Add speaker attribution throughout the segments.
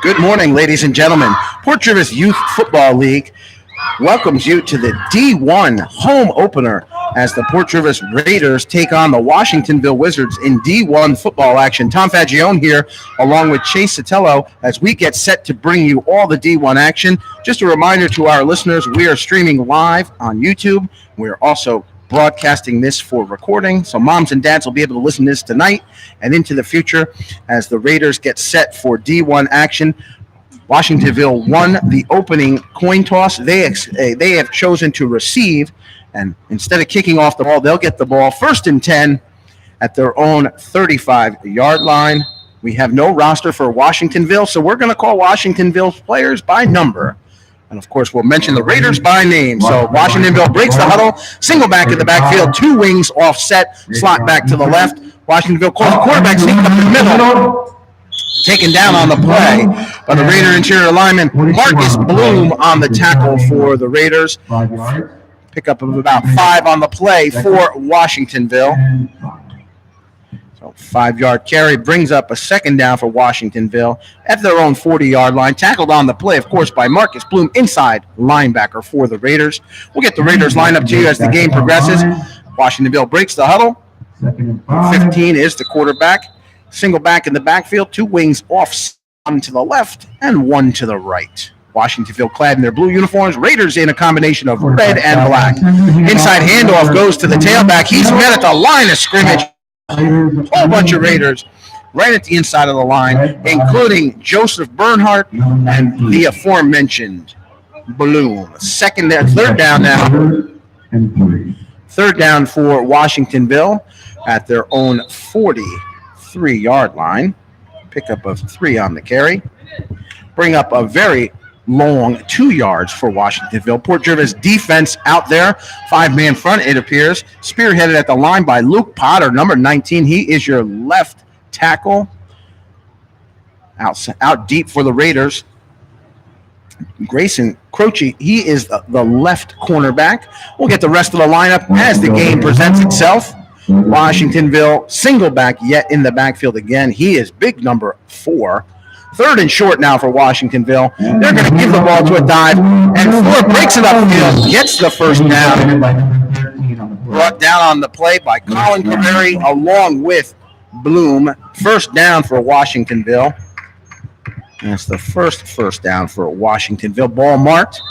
Speaker 1: Good morning, ladies and gentlemen. Port Jervis Youth Football League welcomes you to the D1 home opener as the Port Jervis Raiders take on the Washingtonville Wizards in D1 football action. Tom Fagione here, along with Chase Sotelo, as we get set to bring you all the D1 action. Just a reminder to our listeners, we are streaming live on YouTube. We're also broadcasting this for recording, so moms and dads will be able to listen to this tonight and into the future as the Raiders get set for D1 action. Washingtonville won the opening coin toss. They have chosen to receive, and instead of kicking off the ball, they'll get the ball first and 10 at their own 35-yard line. We have no roster for Washingtonville, so we're going to call Washingtonville's players by number. And, of course, we'll mention the Raiders by name. So Washingtonville breaks the huddle, single back in the backfield, two wings offset, slot back to the left. Washingtonville calls the quarterback sneak up the middle. Taken down on the play by the Raider interior lineman, Marcus Bloom on the tackle for the Raiders. Pickup of about 5 on the play for Washingtonville. So 5-yard carry brings up a second down for Washingtonville at their own 40-yard line. Tackled on the play, of course, by Marcus Bloom, inside linebacker for the Raiders. We'll get the Raiders lineup to you as the game progresses. Washingtonville breaks the huddle. 15 is the quarterback. Single back in the backfield, two wings off, one to the left and one to the right. Washingtonville clad in their blue uniforms. Raiders in a combination of red and black. Inside handoff goes to the tailback. He's met at the line of scrimmage. A whole bunch of Raiders right at the inside of the line, including Joseph Bernhardt and the aforementioned Bloom. Third down now. Third down for Washingtonville at their own 43-yard line. Pickup of 3 on the carry. Bring up a very long 2 yards for Washingtonville. Port Jervis defense out there, 5-man front, it appears. Spearheaded at the line by Luke Potter, number 19. He is your left tackle. Out deep for the Raiders. Grayson Croce, he is the left cornerback. We'll get the rest of the lineup as the game presents itself. Washingtonville single back yet in the backfield again. He is big number 4. Third and short now for Washingtonville. They're going to give the ball to a dive, and Ford breaks it upfield, gets the first down. Brought down on the play by Colin Cavari along with Bloom. First down for Washingtonville. That's the first down for Washingtonville. Ball marked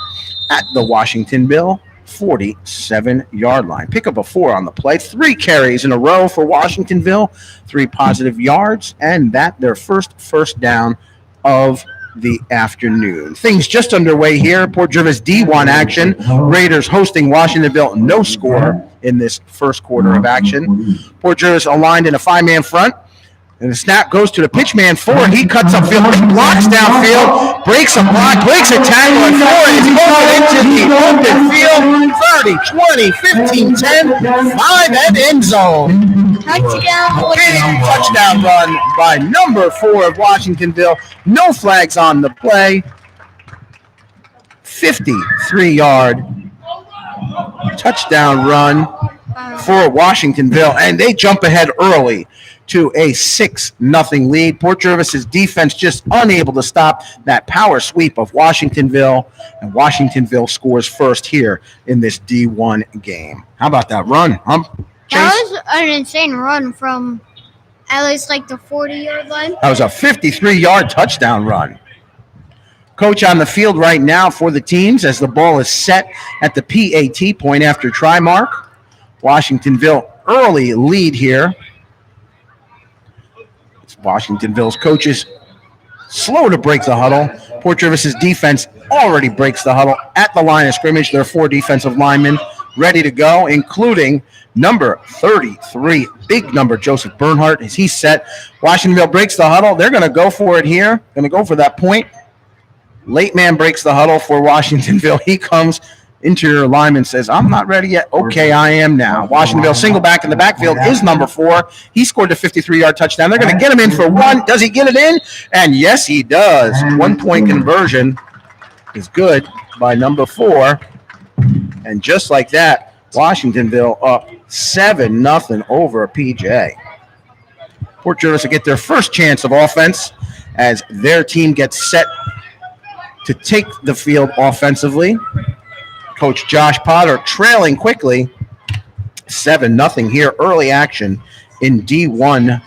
Speaker 1: at the Washingtonville 47-yard line. Pickup of 4 on the play. 3 carries in a row for Washingtonville. 3 positive yards, and that their first down of the afternoon. Things just underway here. Port Jervis D1 action. Raiders hosting Washingtonville. No score in this first quarter of action. Port Jervis aligned in a 5-man front. And the snap goes to the pitch man, Ford. He cuts upfield, he blocks downfield, breaks a block, breaks a tackle, and Ford is going into the open field. 30, 20, 15, 10, 5 and end zone. Touchdown run by number 4 of Washingtonville. No flags on the play. 53-yard touchdown run for Washingtonville, and they jump ahead early to a 6-0 lead. Port Jervis's defense just unable to stop that power sweep of Washingtonville, and Washingtonville scores first here in this D1 game. How about that run, Chase?
Speaker 2: That was an insane run from at least like the 40-yard line.
Speaker 1: That was a 53-yard touchdown run. Coach on the field right now for the teams as the ball is set at the PAT, point after try mark. Washingtonville early lead here. Washingtonville's coaches slow to break the huddle. Port Jervis's defense already breaks the huddle at the line of scrimmage. There are 4 defensive linemen ready to go, including number 33, big number, Joseph Bernhardt, as he's set. Washingtonville breaks the huddle. They're going to go for it here. Going to go for that point. Late man breaks the huddle for Washingtonville. He comes. Interior lineman says, I'm not ready yet. Okay, I am now. Washingtonville single back in the backfield is number 4. He scored a 53-yard touchdown. They're going to get him in for 1. Does he get it in? And yes, he does. 1-point conversion is good by number 4. And just like that, Washingtonville up 7-0 over PJ. Port Jervis will get their first chance of offense as their team gets set to take the field offensively. Coach Josh Potter trailing quickly, 7-0 here, early action in D1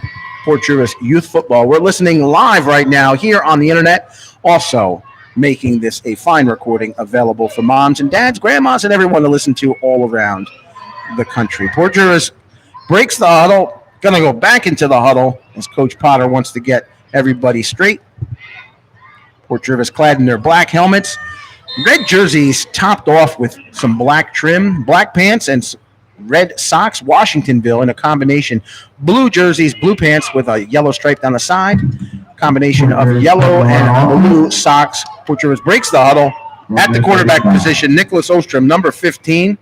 Speaker 1: Port Jervis Youth Football. We're listening live right now here on the internet, also making this a fine recording available for moms and dads, grandmas, and everyone to listen to all around the country. Port Jervis breaks the huddle, going to go back into the huddle as Coach Potter wants to get everybody straight. Port Jervis clad in their black helmets, red jerseys topped off with some black trim, black pants, and red socks. Washingtonville in a combination, blue jerseys, blue pants with a yellow stripe down the side, combination of yellow and blue socks. Port Jervis breaks the huddle at the quarterback position. Nicholas Ostrom, number 15.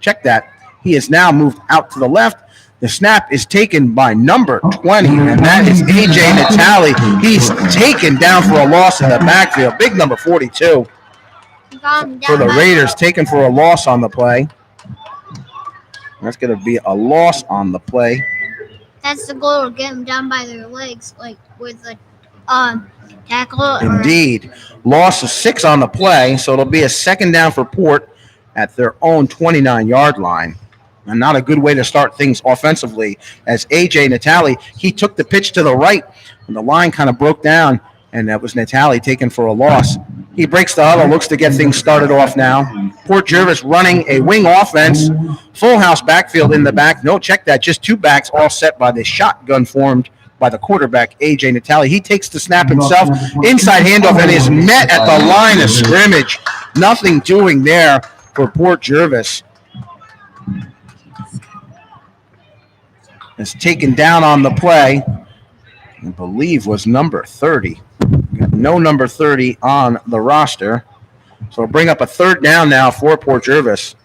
Speaker 1: Check that. He is now moved out to the left. The snap is taken by number 20, and that is A.J. Natale. He's taken down for a loss in the backfield. Big number 42 for the Raiders, taken for a loss on the play. That's going to be a loss on the play.
Speaker 2: That's the goal, get them down by their legs, like with a tackle.
Speaker 1: Indeed. Loss of 6 on the play, so it'll be a second down for Port at their own 29-yard line. And not a good way to start things offensively as A.J. Natale, he took the pitch to the right, and the line kind of broke down, and that was Natale taken for a loss. He breaks the huddle, looks to get things started off now. Port Jervis running a wing offense, full house backfield in the back. No, check that, just 2 backs all set by the shotgun formed by the quarterback, A.J. Natale. He takes the snap himself, inside handoff, and is met at the line of scrimmage. Nothing doing there for Port Jervis. Is taken down on the play, I believe was number 30. Got no number 30 on the roster. So we'll bring up a third down now for Port Jervis.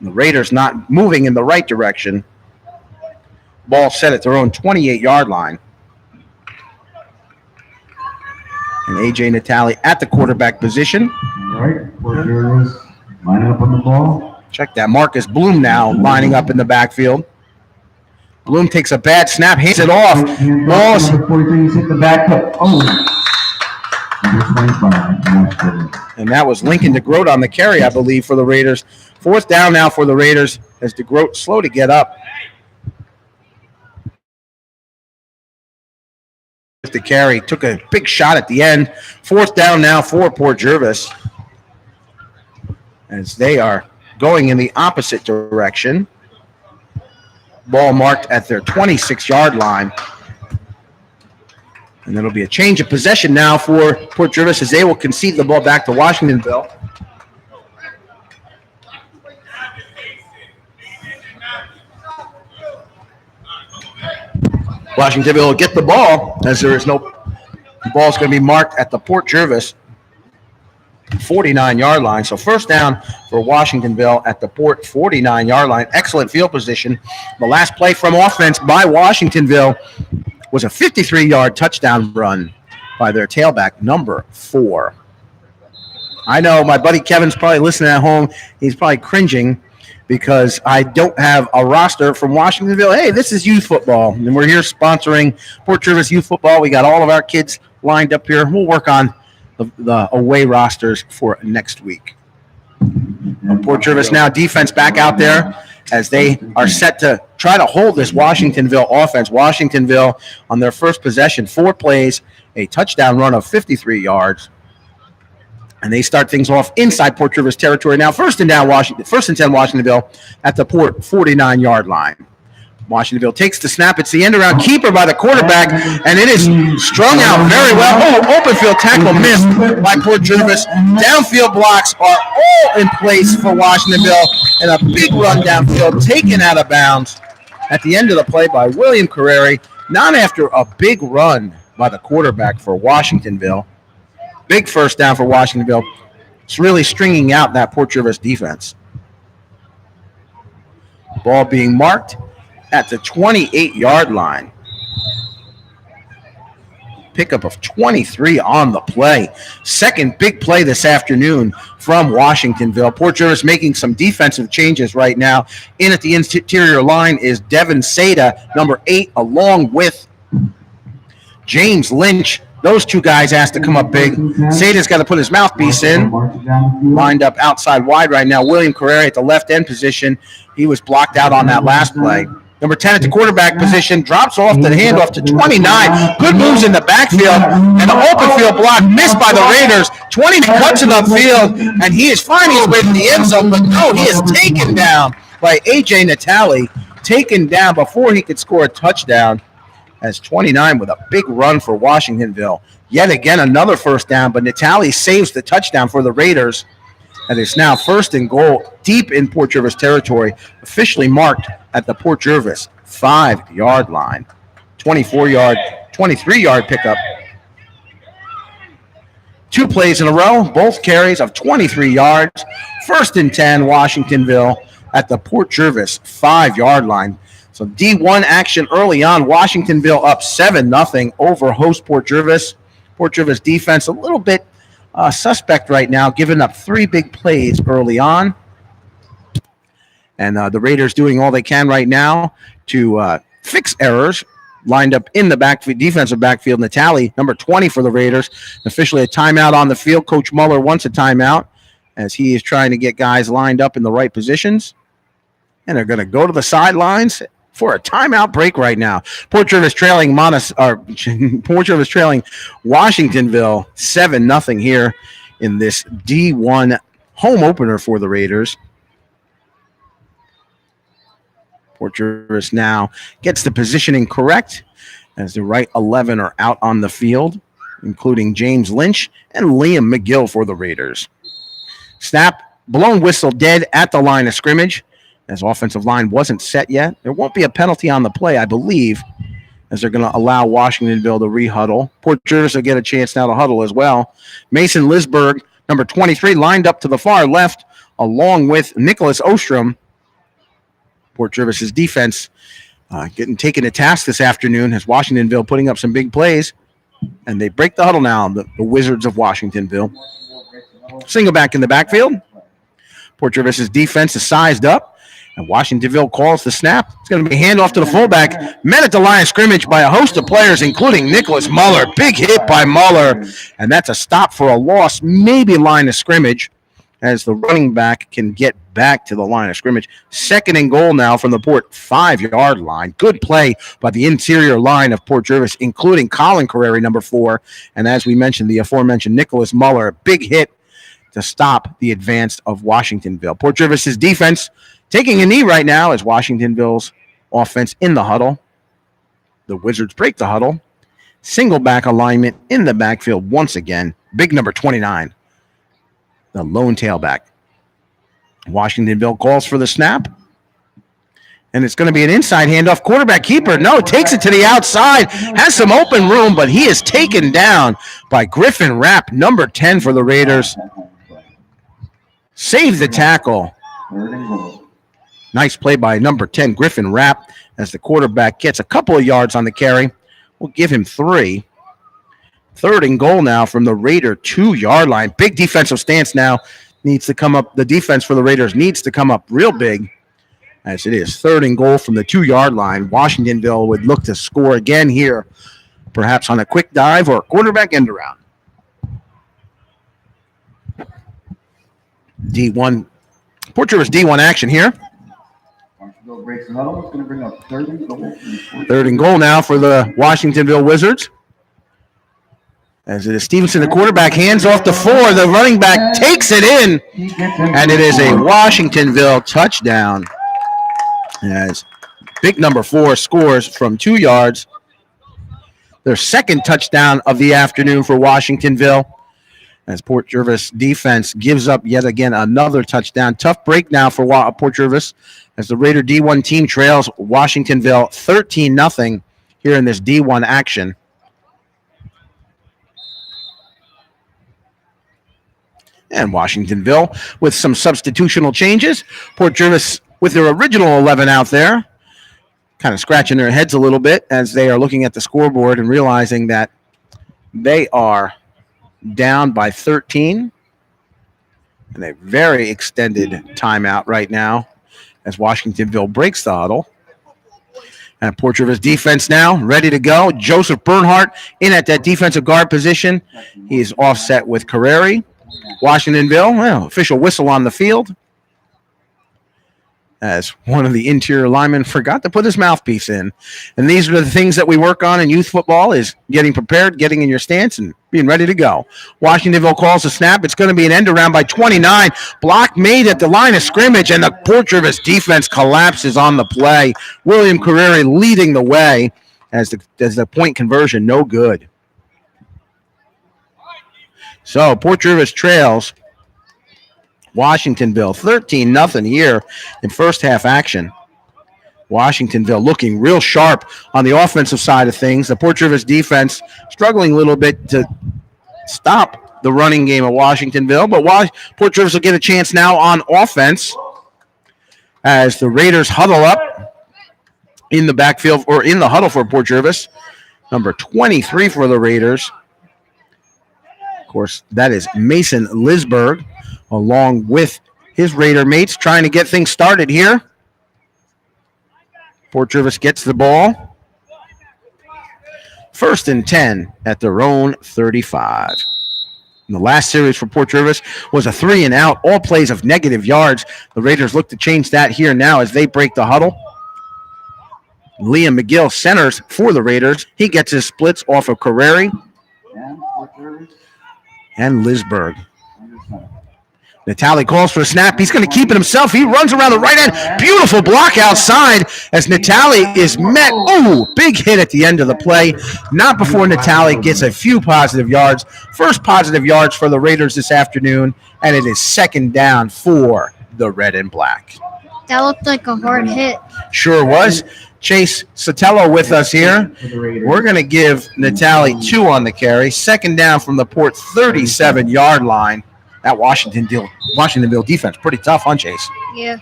Speaker 1: The Raiders not moving in the right direction. Ball set at their own 28-yard line. And A.J. Natale at the quarterback position.
Speaker 3: All right, Port Jervis lining up on the ball.
Speaker 1: Check that. Marcus Bloom now lining up in the backfield. Bloom takes a bad snap, hands it off. Balls.
Speaker 3: Hit the back cut. Oh.
Speaker 1: And that was Lincoln DeGroat on the carry, I believe, for the Raiders. Fourth down now for the Raiders as DeGroat slow to get up. The carry took a big shot at the end. Fourth down now for Port Jervis as they are going in the opposite direction. Ball marked at their 26-yard line. And it'll be a change of possession now for Port Jervis as they will concede the ball back to Washingtonville. Washingtonville will get the ball as there is no – the ball is going to be marked at the Port Jervis 49-yard line. So first down for Washingtonville at the Port 49-yard line. Excellent field position. The last play from offense by Washingtonville was a 53-yard touchdown run by their tailback, number 4. I know my buddy Kevin's probably listening at home. He's probably cringing because I don't have a roster from Washingtonville. Hey, this is youth football, and we're here sponsoring Port Jervis Youth Football. We got all of our kids lined up here. We'll work on the away rosters for next week. Port Jervis now defense back out there as they are set to try to hold this Washingtonville offense. Washingtonville on their first possession, 4 plays, a touchdown run of 53 yards. And they start things off inside Port Jervis territory. Now first and 10 Washingtonville at the Port 49-yard line. Washingtonville takes the snap. It's the end-around keeper by the quarterback, and it is strung out very well. Oh, open field tackle missed by Port Jervis. Downfield blocks are all in place for Washingtonville, and a big run downfield taken out of bounds at the end of the play by William Carreri, not after a big run by the quarterback for Washingtonville. Big first down for Washingtonville. It's really stringing out that Port Jervis defense. Ball being marked at the 28-yard line. pickup of 23 on the play. Second big play this afternoon from Washingtonville. Port Jervis making some defensive changes right now. In at the interior line is Devin Seda, number 8, along with James Lynch. Those two guys asked to come up big. Sada's got to put his mouthpiece in. Lined up outside wide right now. William Carrera at the left end position. He was blocked out on that last play. Number 10 at the quarterback position, drops off the handoff to 29. Good moves in the backfield, and the open field block missed by the Raiders. 20 cuts it upfield, and he is finding his way to the end zone, but no, he is taken down by A.J. Natale, taken down before he could score a touchdown, as 29 with a big run for Washingtonville. Yet again, another first down, but Natale saves the touchdown for the Raiders, and it's now 1st and goal deep in Port Jervis territory, officially marked at the Port Jervis 5-yard line. 23-yard pickup. 2 plays in a row, both carries of 23 yards. 1st and 10, Washingtonville at the Port Jervis 5-yard line. So D1 action early on. Washingtonville up 7-0 over host Port Jervis. Port Jervis defense a little bit suspect right now, giving up 3 big plays early on. And the Raiders doing all they can right now to fix errors. Lined up in the defensive backfield. Natale, number 20 for the Raiders. Officially a timeout on the field. Coach Muller wants a timeout as he is trying to get guys lined up in the right positions. And they're going to go to the sidelines for a timeout break right now. Port Jervis trailing Port Jervis trailing Washingtonville 7-0 here in this D1 home opener for the Raiders. Port Jervis now gets the positioning correct as the right 11 are out on the field, including James Lynch and Liam McGill for the Raiders. Snap, blown whistle dead at the line of scrimmage as offensive line wasn't set yet. There won't be a penalty on the play, I believe, as they're going to allow Washingtonville to re-huddle. Port Jervis will get a chance now to huddle as well. Mason Lisberg, number 23, lined up to the far left, along with Nicholas Ostrom. Port Jervis's defense getting taken to task this afternoon as Washingtonville putting up some big plays. And they break the huddle now, the Wizards of Washingtonville. Single back in the backfield. Port Jervis's defense is sized up. And Washingtonville calls the snap. It's going to be handoff to the fullback. Met at the line of scrimmage by a host of players, including Nicholas Muller. Big hit by Muller. And that's a stop for a loss, maybe line of scrimmage, as the running back can get back to the line of scrimmage. 2nd and goal now from the Port 5-yard line. Good play by the interior line of Port Jervis, including Colin Carrera, number 4. And as we mentioned, the aforementioned Nicholas Muller. Big hit to stop the advance of Washingtonville. Port Jervis's defense taking a knee right now as Washingtonville's offense in the huddle. The Wizards break the huddle. Single back alignment in the backfield once again. Big number 29. The lone tailback. Washingtonville calls for the snap. And it's going to be an inside handoff. Quarterback keeper, no, takes it to the outside. Has some open room, but he is taken down by Griffin Rapp, number 10 for the Raiders. Save the tackle. Nice play by number 10, Griffin Rapp, as the quarterback gets a couple of yards on the carry. We'll give him 3. 3rd and goal now from the Raider 2-yard line. Big defensive stance now needs to come up. The defense for the Raiders needs to come up real big, as it is 3rd and goal from the 2-yard line. Washingtonville would look to score again here, perhaps on a quick dive or a quarterback end around. D1, Port Jervis D1 action here.
Speaker 3: Breaks the huddle. It's going to bring up 3rd and goal.
Speaker 1: 3rd and goal now for the Washingtonville Wizards. As it is Stevenson, the quarterback, hands off to 4. The running back takes it in, and it is a Washingtonville touchdown. As big number 4 scores from 2 yards. Their 2nd touchdown of the afternoon for Washingtonville. As Port Jervis defense gives up yet again another touchdown. Tough break now for Port Jervis as the Raider D1 team trails Washingtonville 13-0 here in this D1 action. And Washingtonville with some substitutional changes. Port Jervis with their original 11 out there, kind of scratching their heads a little bit as they are looking at the scoreboard and realizing that They are down by 13 and a very extended timeout right now as Washingtonville breaks the huddle. And Port Rivers defense now ready to go. Joseph Bernhardt in at that defensive guard position. He is offset with Carreri. Washingtonville, official whistle on the field, as one of the interior linemen forgot to put his mouthpiece in. And these are the things that we work on in youth football, is getting prepared, getting in your stance, and being ready to go. Washingtonville calls a snap. It's going to be an end around by 29. Block made at the line of scrimmage, and the Port Rivers defense collapses on the play. William Carreri leading the way as the point conversion no good. So Port Rivers trails Washingtonville 13-0 here in first half action. Washingtonville looking real sharp on the offensive side of things. The Port Rivers defense struggling a little bit to stop the running game of Washingtonville, but Port Rivers will get a chance now on offense as the Raiders huddle up in the backfield, or in the huddle for Port Rivers. Number 23 for the Raiders. Of course, that is Mason Lisberg, along with his Raider mates, trying to get things started here. Port Rivers gets the ball. 1st and 10 at their own 35. And the last series for Port Rivers was a 3-and-out, all plays of negative yards. The Raiders look to change that here now as they break the huddle. Liam McGill centers for the Raiders. He gets his splits off of Carreri and Lisberg. Natali calls for a snap. He's going to keep it himself. He runs around the right end. Beautiful block outside as Natali is met. Ooh, big hit at the end of the play. Not before Natali gets a few positive yards. First positive yards for the Raiders this afternoon, and it is 2nd down for the red and black.
Speaker 2: That looked like a hard hit.
Speaker 1: Sure was. Chase Sotelo with us here. We're going to give Natali 2 on the carry. 2nd down from the Port 37-yard line. That Washingtonville defense, pretty tough, huh, Chase?
Speaker 2: Yeah.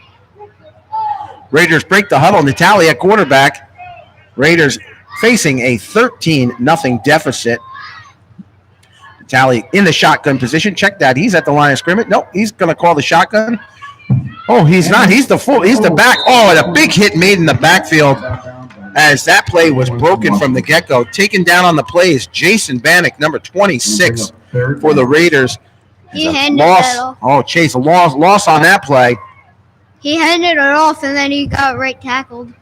Speaker 1: Raiders break the huddle. Natali at quarterback. Raiders facing a 13-0 deficit. Natali in the shotgun position. Check that. He's at the line of scrimmage. Nope, he's going to call the shotgun. Oh, he's not. He's the back. Oh, and a big hit made in the backfield as that play was broken from the get-go. Taken down on the play is Jason Bannock, number 26 for the Raiders.
Speaker 2: He handed it off.
Speaker 1: Oh, Chase, a loss on that play.
Speaker 2: He handed it off, and then he got right tackled.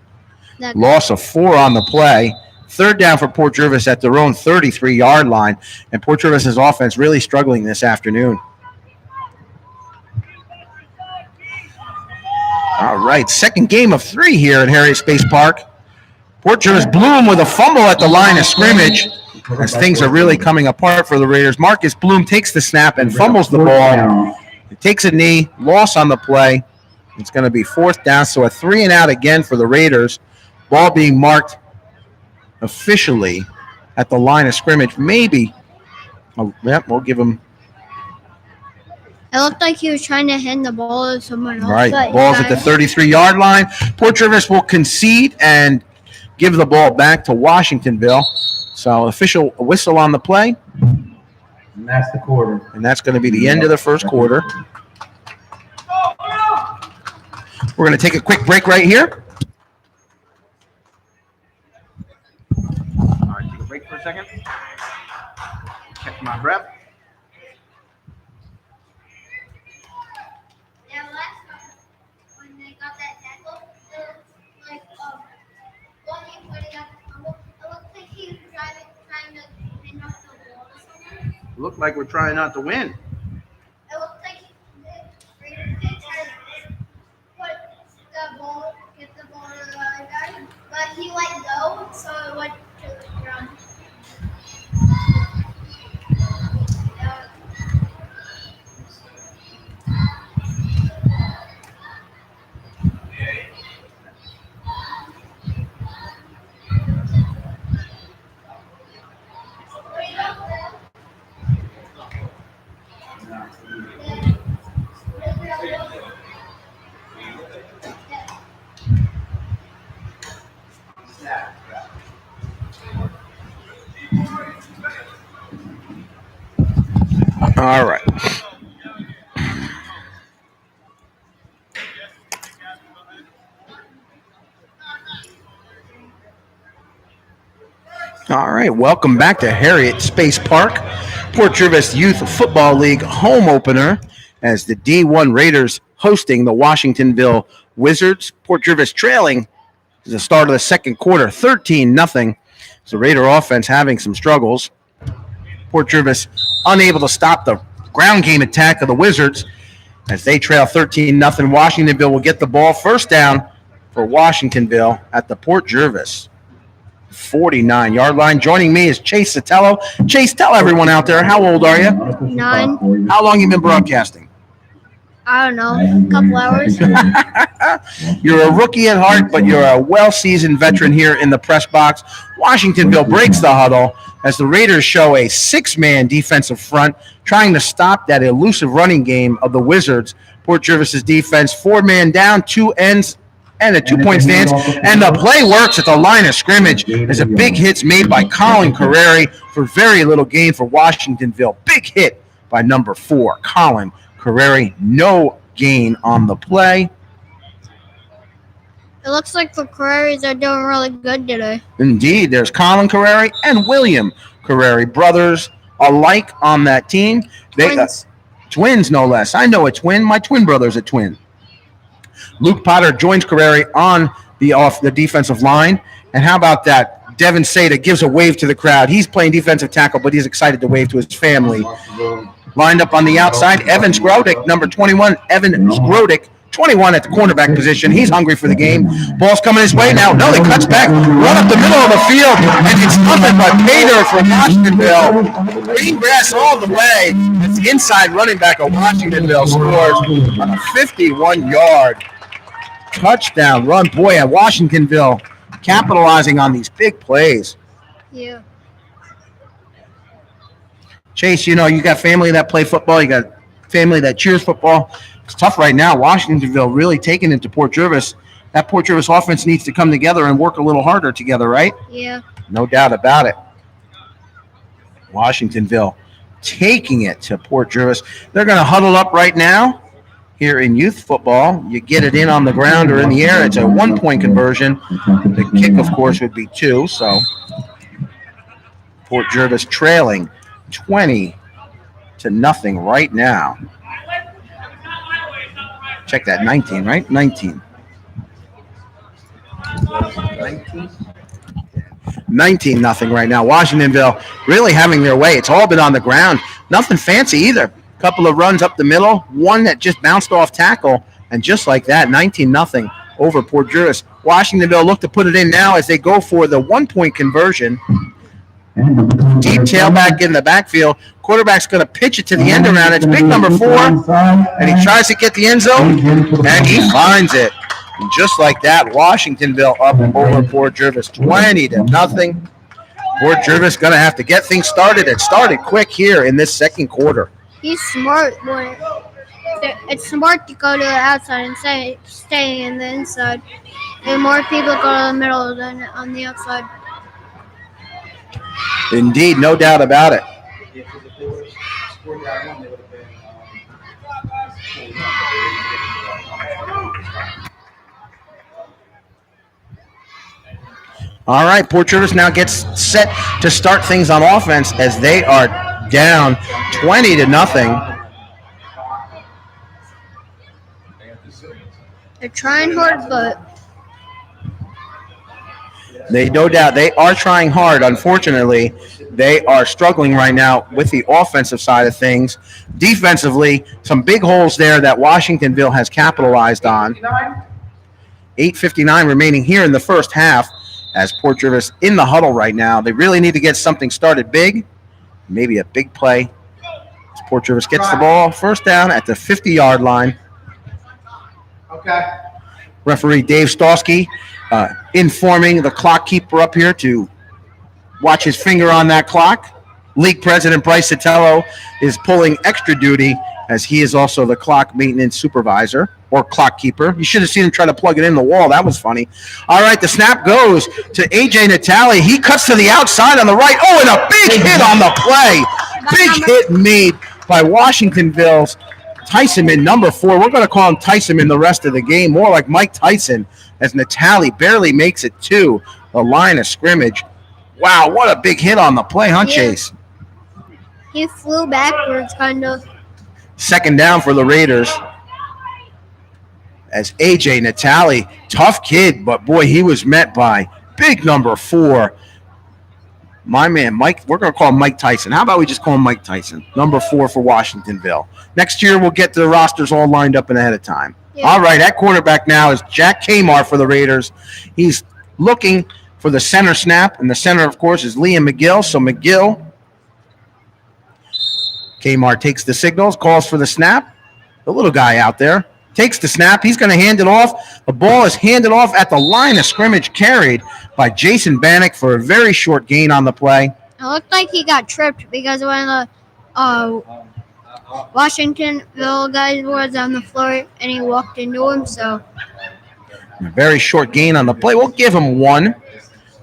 Speaker 1: Loss of 4 on the play. 3rd down for Port Rivers at their own 33-yard line. And Port Rivers' offense really struggling this afternoon. All right, second game of 3 here at Harriet Space Park. Port Rivers Bloom with a fumble at the line of scrimmage as things are really coming apart for the Raiders. Marcus Bloom takes the snap and fumbles the ball. It takes a knee, loss on the play. It's going to be 4th down, so a 3-and-out again for the Raiders. Ball being marked officially at the line of scrimmage. Maybe. We'll give him.
Speaker 2: It looked like he was trying to hand the ball to someone else.
Speaker 1: Right, ball's at the 33-yard line. Port Rivers will concede and give the ball back to Washingtonville. So official whistle on the play.
Speaker 3: And that's the quarter.
Speaker 1: And that's going to be the end of the first quarter. We're going to take a quick break right here. All right, take a break for a second. Catch my breath.
Speaker 2: Yeah, last time when they got that tackle, it looked like when he got the fumble, it looked like he was trying to hand off the ball to someone.
Speaker 1: Looked like we're trying not to win.
Speaker 2: It looked like he tried to get the ball to the other guy, but he let go, so it went to the ground.
Speaker 1: All right. All right, welcome back to Harriet Space Park, Port Jervis Youth Football League home opener as the D1 Raiders hosting the Washingtonville Wizards. Port Jervis trailing to the start of the second quarter, 13-0. So Raider offense having some struggles. Port Jervis unable to stop the ground game attack of the Wizards as they trail 13-0. Washingtonville will get the ball, first down for Washingtonville at the Port Jervis 49-yard line. Joining me is Chase Sotelo. Chase, tell everyone out there, how old are you?
Speaker 2: 9.
Speaker 1: How long you been broadcasting?
Speaker 2: I don't know, a couple hours.
Speaker 1: You're a rookie at heart, but you're a well-seasoned veteran here in the press box. Washingtonville breaks the huddle as the Raiders show a 6-man defensive front trying to stop that elusive running game of the Wizards. Port Jervis's defense, 4-man down, 2 ends, and a 2-point stance. And the play works at the line of scrimmage as a big hit's made by Colin Carreri for very little gain for Washingtonville. Big hit by number 4, Colin Carreri. No gain on the play.
Speaker 2: It looks like the Carreras are doing really good today.
Speaker 1: Indeed, there's Colin Carreri and William Carreri, brothers alike on that team.
Speaker 2: Twins.
Speaker 1: Twins, no less. I know a twin. My twin brother's a twin. Luke Potter joins Carreri on the defensive line. And how about that? Devin Sada gives a wave to the crowd. He's playing defensive tackle, but he's excited to wave to his family. Lined up on the outside, Evan Skrodik, number 21. Evan Skrodik, 21 at the cornerback position. He's hungry for the game. Ball's coming his way now. No, he cuts back, run up the middle of the field, and it's nothing but Pater from Washingtonville. Green grass all the way. It's the inside running back of Washingtonville scores on a 51-yard touchdown run. Boy, at Washingtonville capitalizing on these big plays.
Speaker 2: Yeah.
Speaker 1: Chase, you know, you got family that play football. You got family that cheers football. It's tough right now. Washingtonville really taking it to Port Jervis. That Port Jervis offense needs to come together and work a little harder together, right?
Speaker 2: Yeah.
Speaker 1: No doubt about it. Washingtonville taking it to Port Jervis. They're going to huddle up right now here in youth football. You get it in on the ground or in the air. It's a 1-point conversion. The kick, of course, would be 2. So Port Jervis trailing 20-0 right now. Check that, 19, right? 19. 19-0 right now. Washingtonville really having their way. It's all been on the ground. Nothing fancy either. Couple of runs up the middle, one that just bounced off tackle, and just like that, 19-0 over Port Jervis. Washingtonville look to put it in now as they go for the 1-point conversion. Deep tailback in the backfield. Quarterback's going to pitch it to the end around. It's big number 4, and he tries to get the end zone, and he finds it. And just like that, Washingtonville up over Port Jervis, 20-0. Port Jervis going to have to get things started. It started quick here in this second quarter.
Speaker 2: He's smart. It's smart to go to the outside and stay in the inside. And more people go to the middle than on the outside.
Speaker 1: Indeed, no doubt about it. All right, Port Jervis now gets set to start things on offense as they are down 20-0.
Speaker 2: They're trying hard, but
Speaker 1: no doubt they are trying hard. Unfortunately, they are struggling right now with the offensive side of things. Defensively, some big holes there that Washingtonville has capitalized on. 8:59 remaining here in the first half as Port Jervis in the huddle right now. They really need to get something started big, maybe a big play. As Port Jervis gets the ball, first down at the 50-yard line.
Speaker 4: Okay.
Speaker 1: Referee Dave Stosky informing the clock keeper up here to watch his finger on that clock. League President Bryce Sotelo is pulling extra duty as he is also the clock maintenance supervisor or clock keeper. You should have seen him try to plug it in the wall. That was funny. All right, the snap goes to A.J. Natale. He cuts to the outside on the right. Oh, and a big hit on the play. Big hit made by Washingtonville's Tysonman, number 4. We're going to call him Tysonman the rest of the game, more like Mike Tyson, as Natali barely makes it to the line of scrimmage. Wow, what a big hit on the play, huh, Chase?
Speaker 2: He flew backwards, kind of.
Speaker 1: Second down for the Raiders. As A.J. Natali, tough kid, but boy, he was met by big number 4. My man, Mike, we're going to call him Mike Tyson. How about we just call him Mike Tyson? Number 4 for Washingtonville. Next year, we'll get the rosters all lined up and ahead of time. Yeah. All right, at quarterback now is Jack Kamar for the Raiders. He's looking for the center snap, and the center, of course, is Liam McGill. So McGill, Kamar takes the signals, calls for the snap. The little guy out there takes the snap. He's going to hand it off. The ball is handed off at the line of scrimmage, carried by Jason Bannock for a very short gain on the play.
Speaker 2: It looked like he got tripped because when the Washingtonville guy was on the floor and he walked into him. So
Speaker 1: a very short gain on the play. We'll give him 1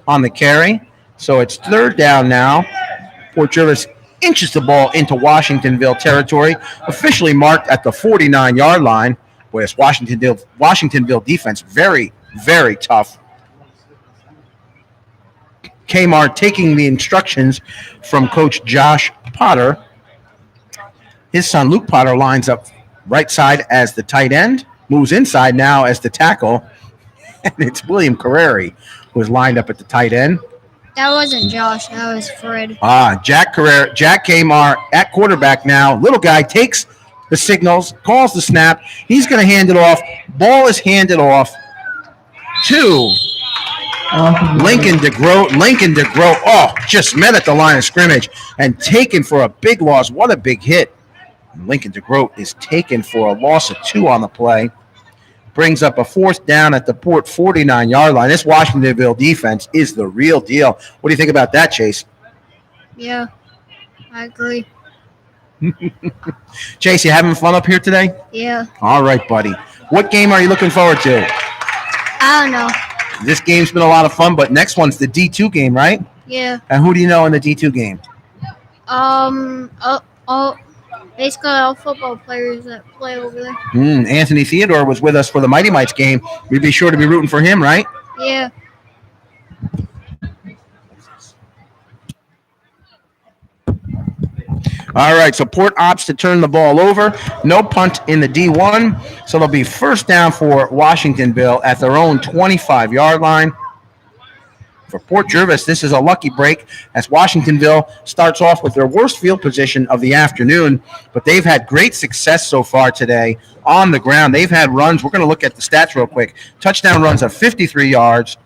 Speaker 1: on the carry. So it's third down now. Port Jervis inches the ball into Washingtonville territory, officially marked at the 49-yard line. Boy, this Washingtonville defense very, very tough. Kamar taking the instructions from Coach Josh Potter. His son Luke Potter lines up right side as the tight end, moves inside now as the tackle, and it's William Carreri who is lined up at the tight end.
Speaker 2: That wasn't Josh, that was Fred.
Speaker 1: Jack Kamar at quarterback now. Little guy takes the signals, calls the snap. He's going to hand it off. Ball is handed off to Lincoln DeGroat, just met at the line of scrimmage and taken for a big loss. What a big hit. Lincoln DeGroat is taken for a loss of 2 on the play. Brings up a 4th down at the Port 49-yard line. This Washingtonville defense is the real deal. What do you think about that, Chase?
Speaker 2: Yeah, I agree.
Speaker 1: Chase, you having fun up here today?
Speaker 2: Yeah.
Speaker 1: All right, buddy. What game are you looking forward to?
Speaker 2: I don't know.
Speaker 1: This game's been a lot of fun, but next one's the D2 game, right?
Speaker 2: Yeah.
Speaker 1: And who do you know in the D2 game?
Speaker 2: Basically all football players that play over there.
Speaker 1: Anthony Theodore was with us for the Mighty Mites game. We'd be sure to be rooting for him, right?
Speaker 2: Yeah.
Speaker 1: All right, so Port opts to turn the ball over. No punt in the D1, so it'll be first down for Washingtonville at their own 25-yard line. For Port Jervis, this is a lucky break as Washingtonville starts off with their worst field position of the afternoon, but they've had great success so far today on the ground. They've had runs. We're going to look at the stats real quick. Touchdown runs of 53 yards,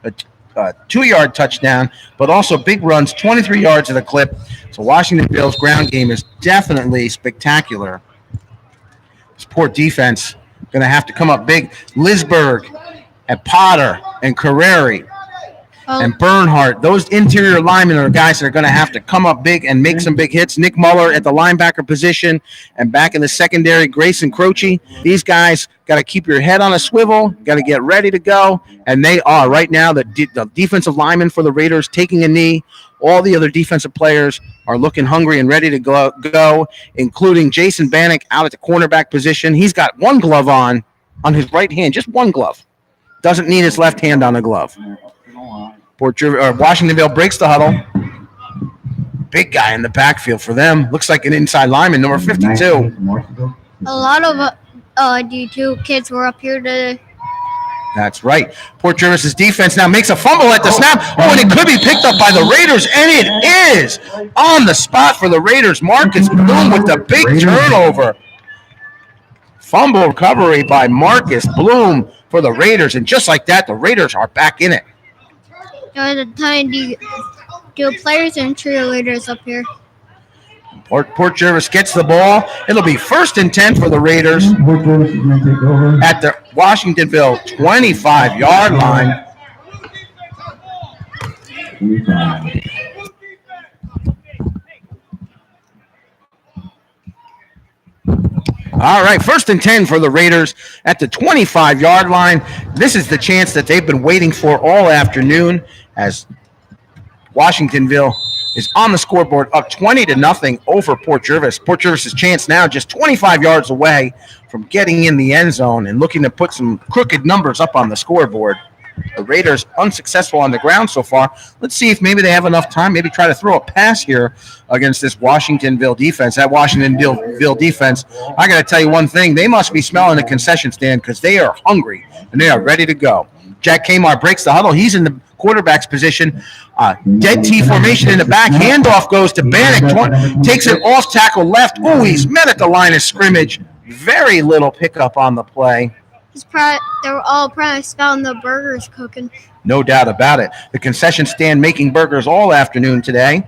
Speaker 1: a 2-yard touchdown, but also big runs, 23 yards at a clip. So Washingtonville's ground game is definitely spectacular. This Port defense going to have to come up big. Lisberg and Potter and Carreri and Bernhardt, those interior linemen are guys that are going to have to come up big and make some big hits. Nick Muller at the linebacker position, and back in the secondary, Grayson Croce. These guys got to keep your head on a swivel, got to get ready to go, and they are right now. The defensive lineman for the Raiders taking a knee. All the other defensive players are looking hungry and ready to go, including Jason Bannock out at the cornerback position. He's got one glove on his right hand, just one glove. Doesn't need his left hand on a glove. Washingtonville breaks the huddle. Big guy in the backfield for them. Looks like an inside lineman, number 52.
Speaker 2: A lot of D2 kids were up here today.
Speaker 1: That's right. Port Jervis's defense now makes a fumble at the snap. Oh, and it could be picked up by the Raiders, and it is on the spot for the Raiders. Marcus Bloom with the big turnover. Fumble recovery by Marcus Bloom for the Raiders, and just like that, the Raiders are back in it.
Speaker 2: There's a ton of D2 players and cheerleaders up here.
Speaker 1: Port Jervis gets the ball. It'll be 1st and 10 for the Raiders at the Washingtonville 25-yard line. All right, 1st and 10 for the Raiders at the 25-yard line. This is the chance that they've been waiting for all afternoon as Washingtonville is on the scoreboard, up 20-0 over Port Jervis. Port Jervis's chance now just 25 yards away from getting in the end zone and looking to put some crooked numbers up on the scoreboard. The Raiders unsuccessful on the ground so far. Let's see if maybe they have enough time. Maybe try to throw a pass here against this Washingtonville defense. That Washingtonville defense, I got to tell you one thing. They must be smelling the concession stand because they are hungry and they are ready to go. Jack Kmart breaks the huddle. He's in the quarterback's position. Dead T formation in the back. Handoff goes to Bannock. Takes it off tackle left. Oh, he's met at the line of scrimmage. Very little pickup on the play.
Speaker 2: They were all probably smelling the burgers cooking.
Speaker 1: No doubt about it. The concession stand making burgers all afternoon today.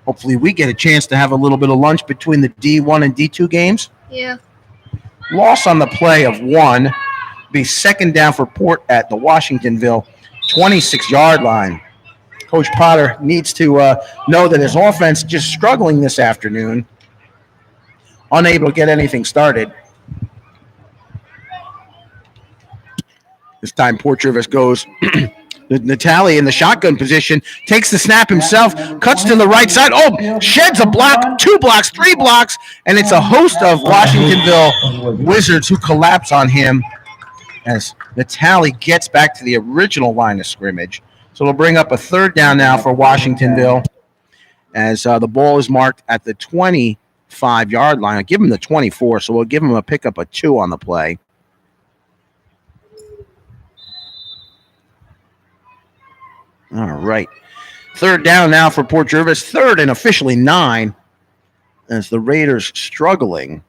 Speaker 1: Hopefully we get a chance to have a little bit of lunch between the D1 and D2 games.
Speaker 2: Yeah.
Speaker 1: Loss on the play of 1. Be second down for Port at the Washingtonville 26-yard line. Coach Potter needs to know that his offense just struggling this afternoon. Unable to get anything started. This time Port Jervis goes Natali in the shotgun position, takes the snap himself, cuts to the right side. Oh, sheds a block, 2 blocks, 3 blocks, and it's a host of Washingtonville Wizards who collapse on him as Natali gets back to the original line of scrimmage. So it'll bring up a third down now for Washingtonville as the ball is marked at the 25-yard line. I'll give him the 24, so we'll give him a pickup of 2 on the play. All right. Third down now for Port Jervis. 3rd and officially 9 as the Raiders struggling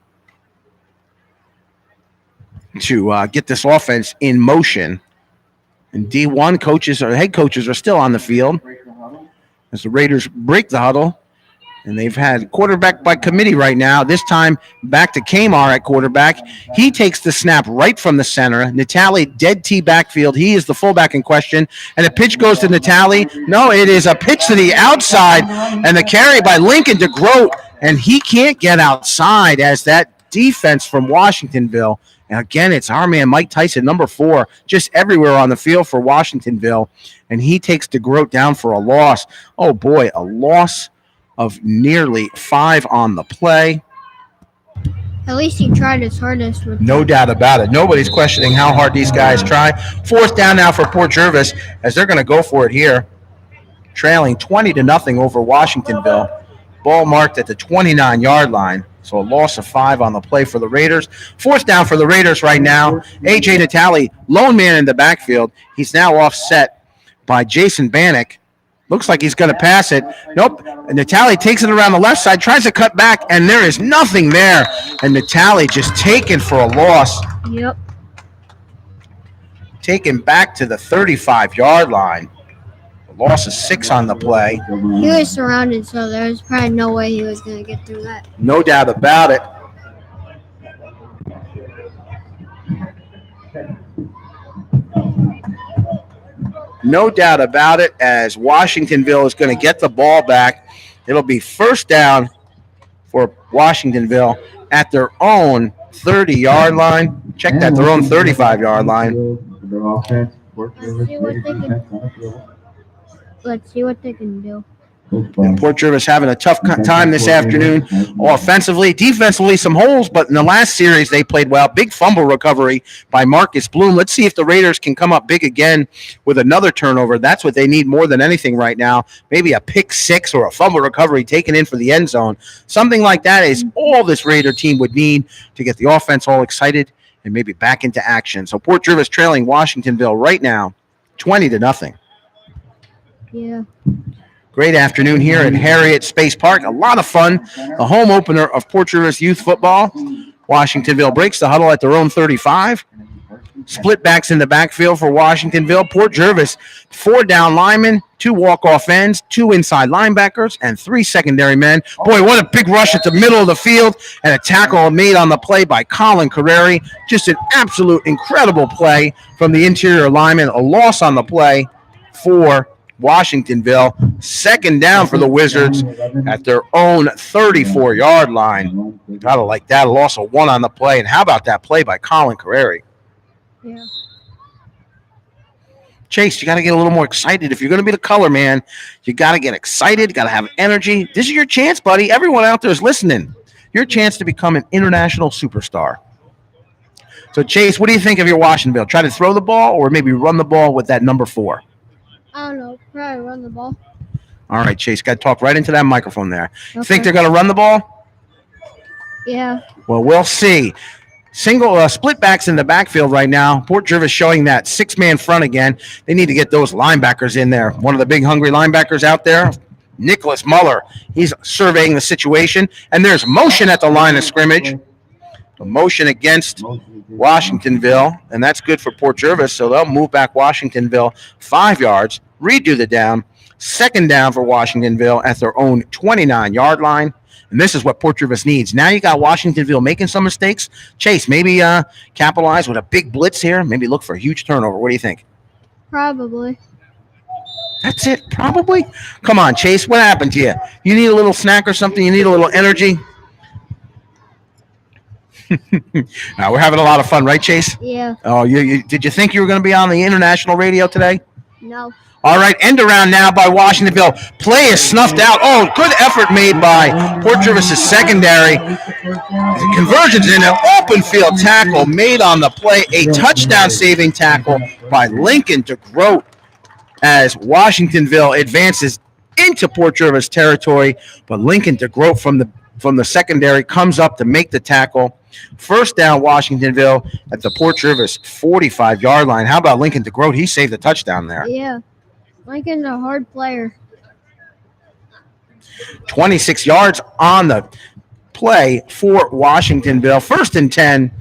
Speaker 1: to get this offense in motion. And D1 coaches or head coaches are still on the field as the Raiders break the huddle. And they've had quarterback by committee right now. This time back to Kmar at quarterback. He takes the snap right from the center. Natali, dead T backfield. He is the fullback in question. And the pitch goes to Natali. No, it is a pitch to the outside. And the carry by Lincoln to Grote. And he can't get outside as that defense from Washingtonville. And again, it's our man Mike Tyson, number 4, just everywhere on the field for Washingtonville. And he takes DeGroat down for a loss. Oh, boy, a loss of nearly 5 on the play.
Speaker 2: At least he tried his hardest.
Speaker 1: No doubt about it. Nobody's questioning how hard these guys try. 4th down now for Port Jervis as they're going to go for it here. Trailing 20-0 over Washingtonville. Ball marked at the 29-yard line. So a loss of 5 on the play for the Raiders. 4th down for the Raiders right now. A.J. Natali, lone man in the backfield. He's now offset by Jason Bannock. Looks like he's going to pass it. Nope. And Natali takes it around the left side, tries to cut back, and there is nothing there. And Natali just taken for a loss.
Speaker 2: Yep.
Speaker 1: Taken back to the 35-yard line. A loss of 6 on the play.
Speaker 2: He was surrounded, so there was probably no way he was going to get through that.
Speaker 1: No doubt about it. No doubt about it as Washingtonville is going to get the ball back. It'll be 1st down for Washingtonville at their own 30-yard line. Check that, their own 35-yard line.
Speaker 2: Let's see what they can do.
Speaker 1: And Port Jervis having a tough time this afternoon. Offensively, defensively, some holes, but in the last series they played well. Big fumble recovery by Marcus Bloom. Let's see if the Raiders can come up big again with another turnover. That's what they need more than anything right now. Maybe a pick 6 or a fumble recovery taken in for the end zone. Something like that is all this Raider team would need to get the offense all excited and maybe back into action. So Port Jervis trailing Washingtonville right now, 20-0.
Speaker 2: Yeah.
Speaker 1: Great afternoon here at Harriet Space Park. A lot of fun. The home opener of Port Jervis Youth Football. Washingtonville breaks the huddle at their own 35. Split backs in the backfield for Washingtonville. Port Jervis, 4 down linemen, 2 walk-off ends, 2 inside linebackers, and 3 secondary men. Boy, what a big rush at the middle of the field, and a tackle made on the play by Colin Carreri. Just an absolute incredible play from the interior lineman. A loss on the play for Washingtonville. 2nd down for the Wizards at their own 34-yard line. Gotta like that. A loss of 1 on the play. And how about that play by Colin Carreri?
Speaker 2: Yeah.
Speaker 1: Chase, you got to get a little more excited. If you're going to be the color man, you got to get excited. You got to have energy. This is your chance, buddy. Everyone out there is listening. Your chance to become an international superstar. So, Chase, what do you think of your Washingtonville? Try to throw the ball or maybe run the ball with that number 4?
Speaker 2: I don't know. Probably run the ball.
Speaker 1: All right, Chase, got to talk right into that microphone there.
Speaker 2: Okay.
Speaker 1: Think they're going to run the ball?
Speaker 2: Yeah.
Speaker 1: Well, we'll see. Split backs in the backfield right now. Port Jervis showing that 6-man front again. They need to get those linebackers in there. One of the big hungry linebackers out there, Nicholas Muller. He's surveying the situation. And there's motion at the line of scrimmage. A motion against Washingtonville, and that's good for Port Jervis. So they'll move back Washingtonville 5 yards, redo the down. Second down for Washingtonville at their own 29-yard line. And this is what Port Jervis needs. Now you got Washingtonville making some mistakes. Chase, maybe capitalize with a big blitz here. Maybe look for a huge turnover. What do you think?
Speaker 2: Probably.
Speaker 1: That's it, probably? Come on, Chase. What happened to you? You need a little snack or something? You need a little energy? Now, we're having a lot of fun, right, Chase?
Speaker 2: Yeah.
Speaker 1: Oh, did you think you were going to be on the international radio today?
Speaker 2: No.
Speaker 1: All right, end around now by Washingtonville. Play is snuffed out. Oh, good effort made by Port Jervis' secondary. Conversions in an open field tackle made on the play. A touchdown-saving tackle by Lincoln DeGroat as Washingtonville advances into Port Jervis territory. But Lincoln DeGroat from the secondary comes up to make the tackle. First down, Washingtonville at the Port Jervis 45-yard line. How about Lincoln DeGroat? He saved the touchdown there.
Speaker 2: Yeah. Lincoln's a hard player.
Speaker 1: 26 yards on the play for Washingtonville. First and 10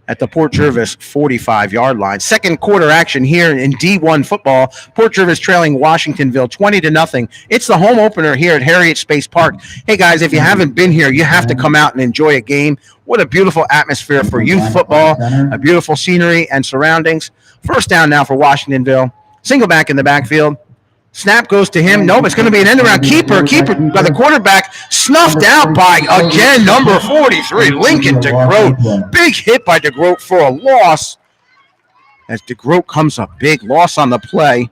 Speaker 1: at the Port Jervis 45-yard line. Second quarter action here in D1 football. Port Jervis trailing Washingtonville 20-0. It's the home opener here at Harriet Space Park. Hey, guys, if you haven't been here, you have to come out and enjoy a game. What a beautiful atmosphere for youth football, a beautiful scenery and surroundings. First down now for Washingtonville. Single back in the backfield. Snap goes to him. Nope, it's going to be an end-around keeper. Keeper by the quarterback. Snuffed out by, again, number 43, Lincoln DeGroat. Big hit by DeGroat for a loss. As DeGroat comes up big. Loss on the play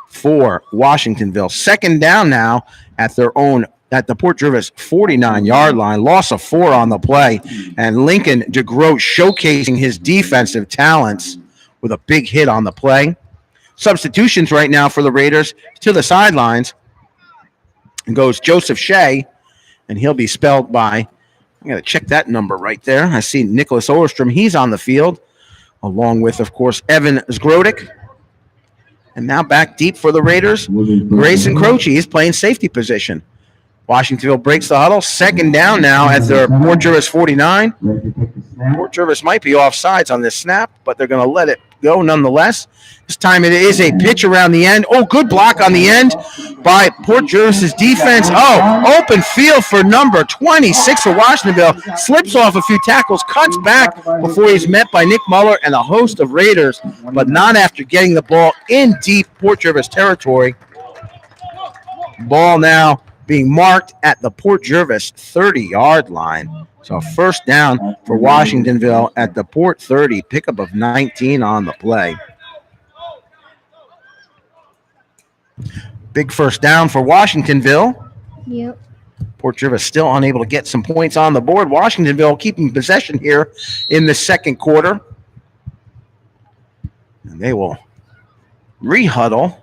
Speaker 1: for Washingtonville. Second down now at the Port Jervis 49-yard line. Loss of 4 on the play. And Lincoln DeGroat showcasing his defensive talents with a big hit on the play. Substitutions right now for the Raiders to the sidelines. And goes Joseph Shea, and he'll be spelled by, I got to check that number right there. I see Nicholas Oerstrom. He's on the field, along with, of course, Evan Zgrodick. And now back deep for the Raiders, Grayson Croce. He's playing safety position. Washingtonville breaks the huddle. Second down now at their Port Jervis 49. Port Jervis might be offsides on this snap, but they're going to let it go nonetheless. This time it is a pitch around the end. Oh, good block on the end by Port Jervis' defense. Oh, open field for number 26 for Washingtonville. Slips off a few tackles, cuts back before he's met by Nick Muller and a host of Raiders, but not after getting the ball in deep Port Jervis territory. Ball now being marked at the Port Jervis 30-yard line. So first down for Washingtonville at the Port 30, pickup of 19 on the play. Big first down for Washingtonville.
Speaker 2: Yep.
Speaker 1: Port Jervis still unable to get some points on the board. Washingtonville keeping possession here in the second quarter. And they will re-huddle.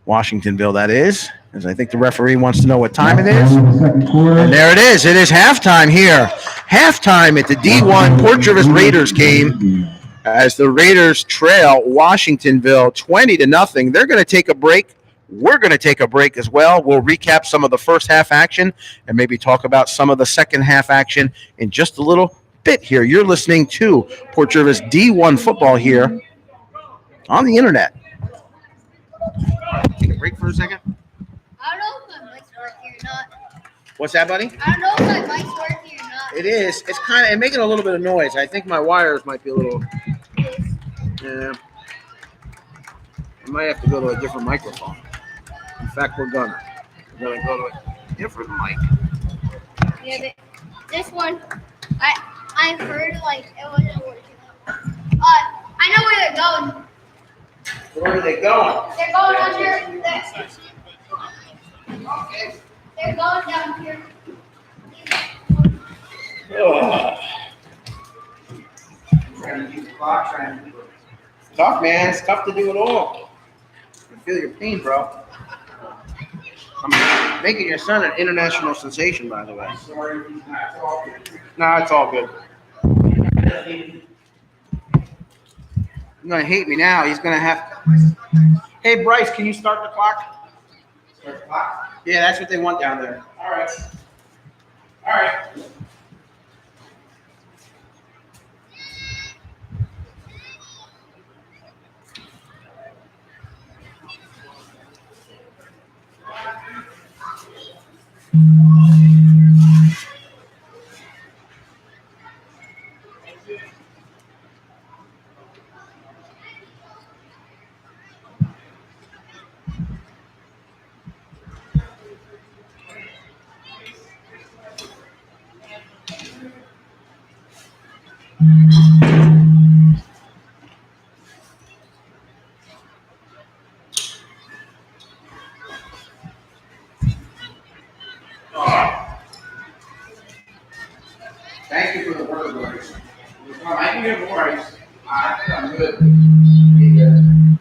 Speaker 1: Washingtonville, that is. As I think the referee wants to know what time it is. And there it is. It is halftime here. Halftime at the D1 Port Jervis Raiders game as the Raiders trail Washingtonville 20-0. They're going to take a break. We're going to take a break as well. We'll recap some of the first half action and maybe talk about some of the second half action in just a little bit here. You're listening to Port Jervis D1 football here on the internet. Take a break for a second.
Speaker 2: I don't know if my mic's working or not.
Speaker 1: What's that, buddy?
Speaker 2: I don't know if my mic's working or not.
Speaker 1: It is. It's kind of making a little bit of noise. I think my wires might be a little. Yeah. I might have to go to a different microphone. In fact, we're gonna go to a different mic.
Speaker 2: Yeah, this one, I heard like it wasn't working. I know where they're going.
Speaker 1: Where are they going?
Speaker 2: They're going under. They're going down here.
Speaker 1: Ugh. Tough, man. It's tough to do it all. I feel your pain, bro. I'm making your son an international sensation, by the way. Nah, it's all good. He's gonna hate me now. He's gonna have. Hey, Bryce, can you start the clock? Start the clock? Yeah, that's what they want down there. All right. All right. Thank you for the word, Bryce. I can get more ice. I think I'm good.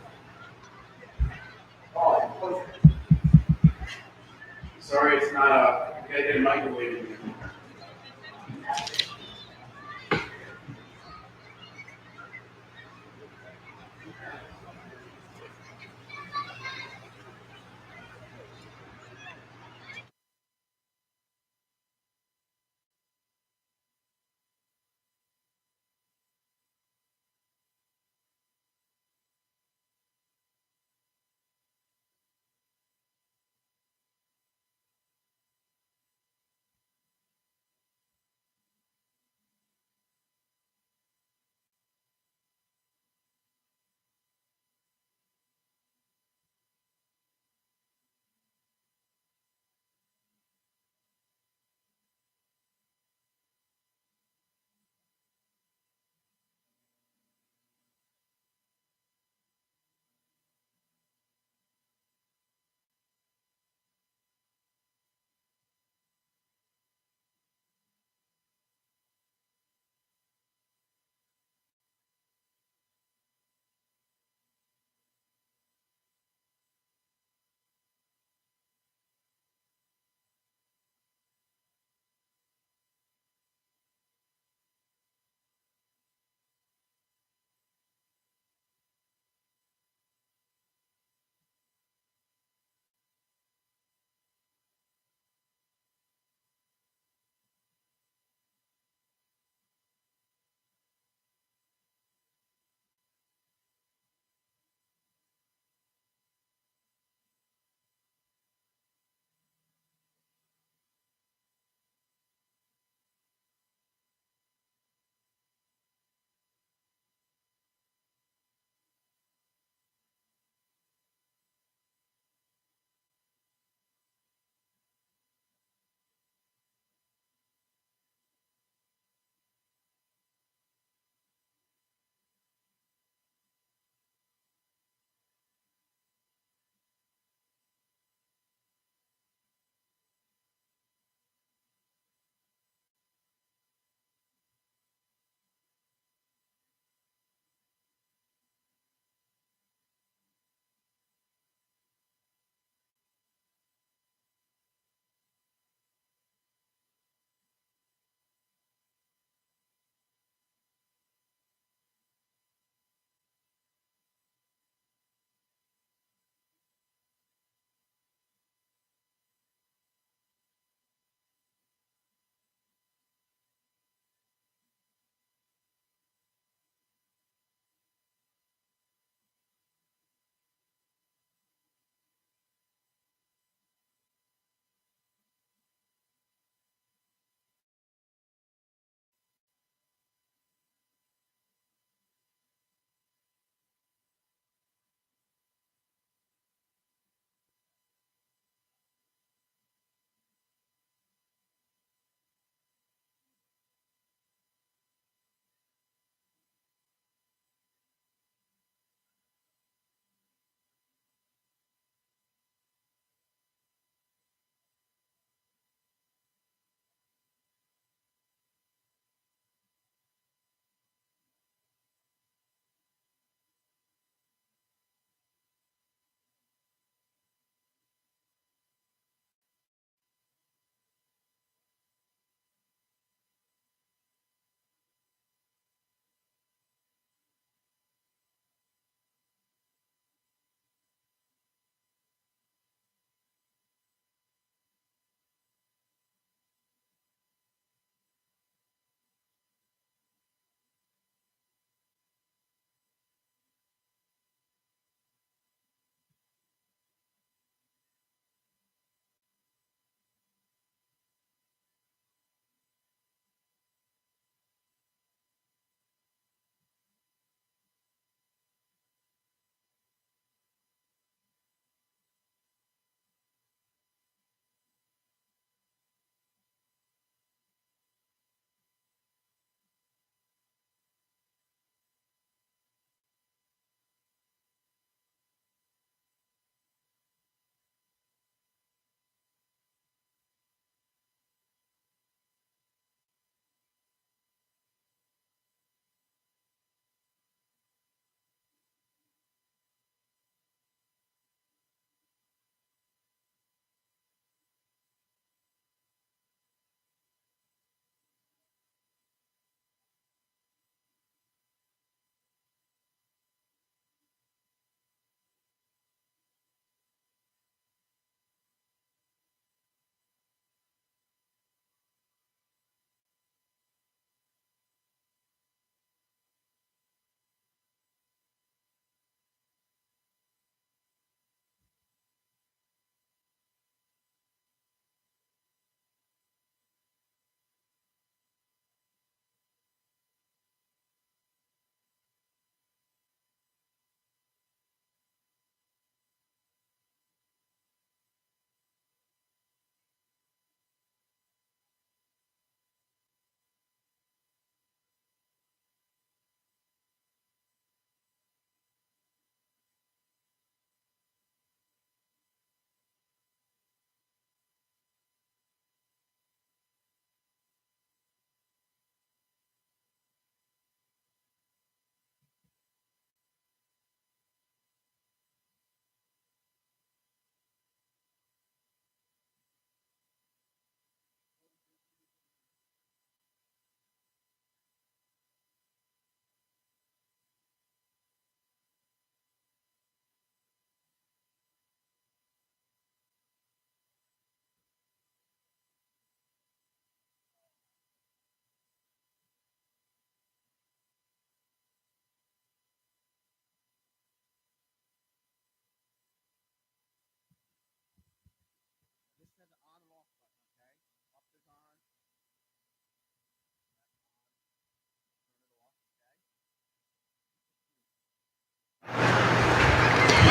Speaker 1: Oh, sorry, it's not a. I didn't microwave it.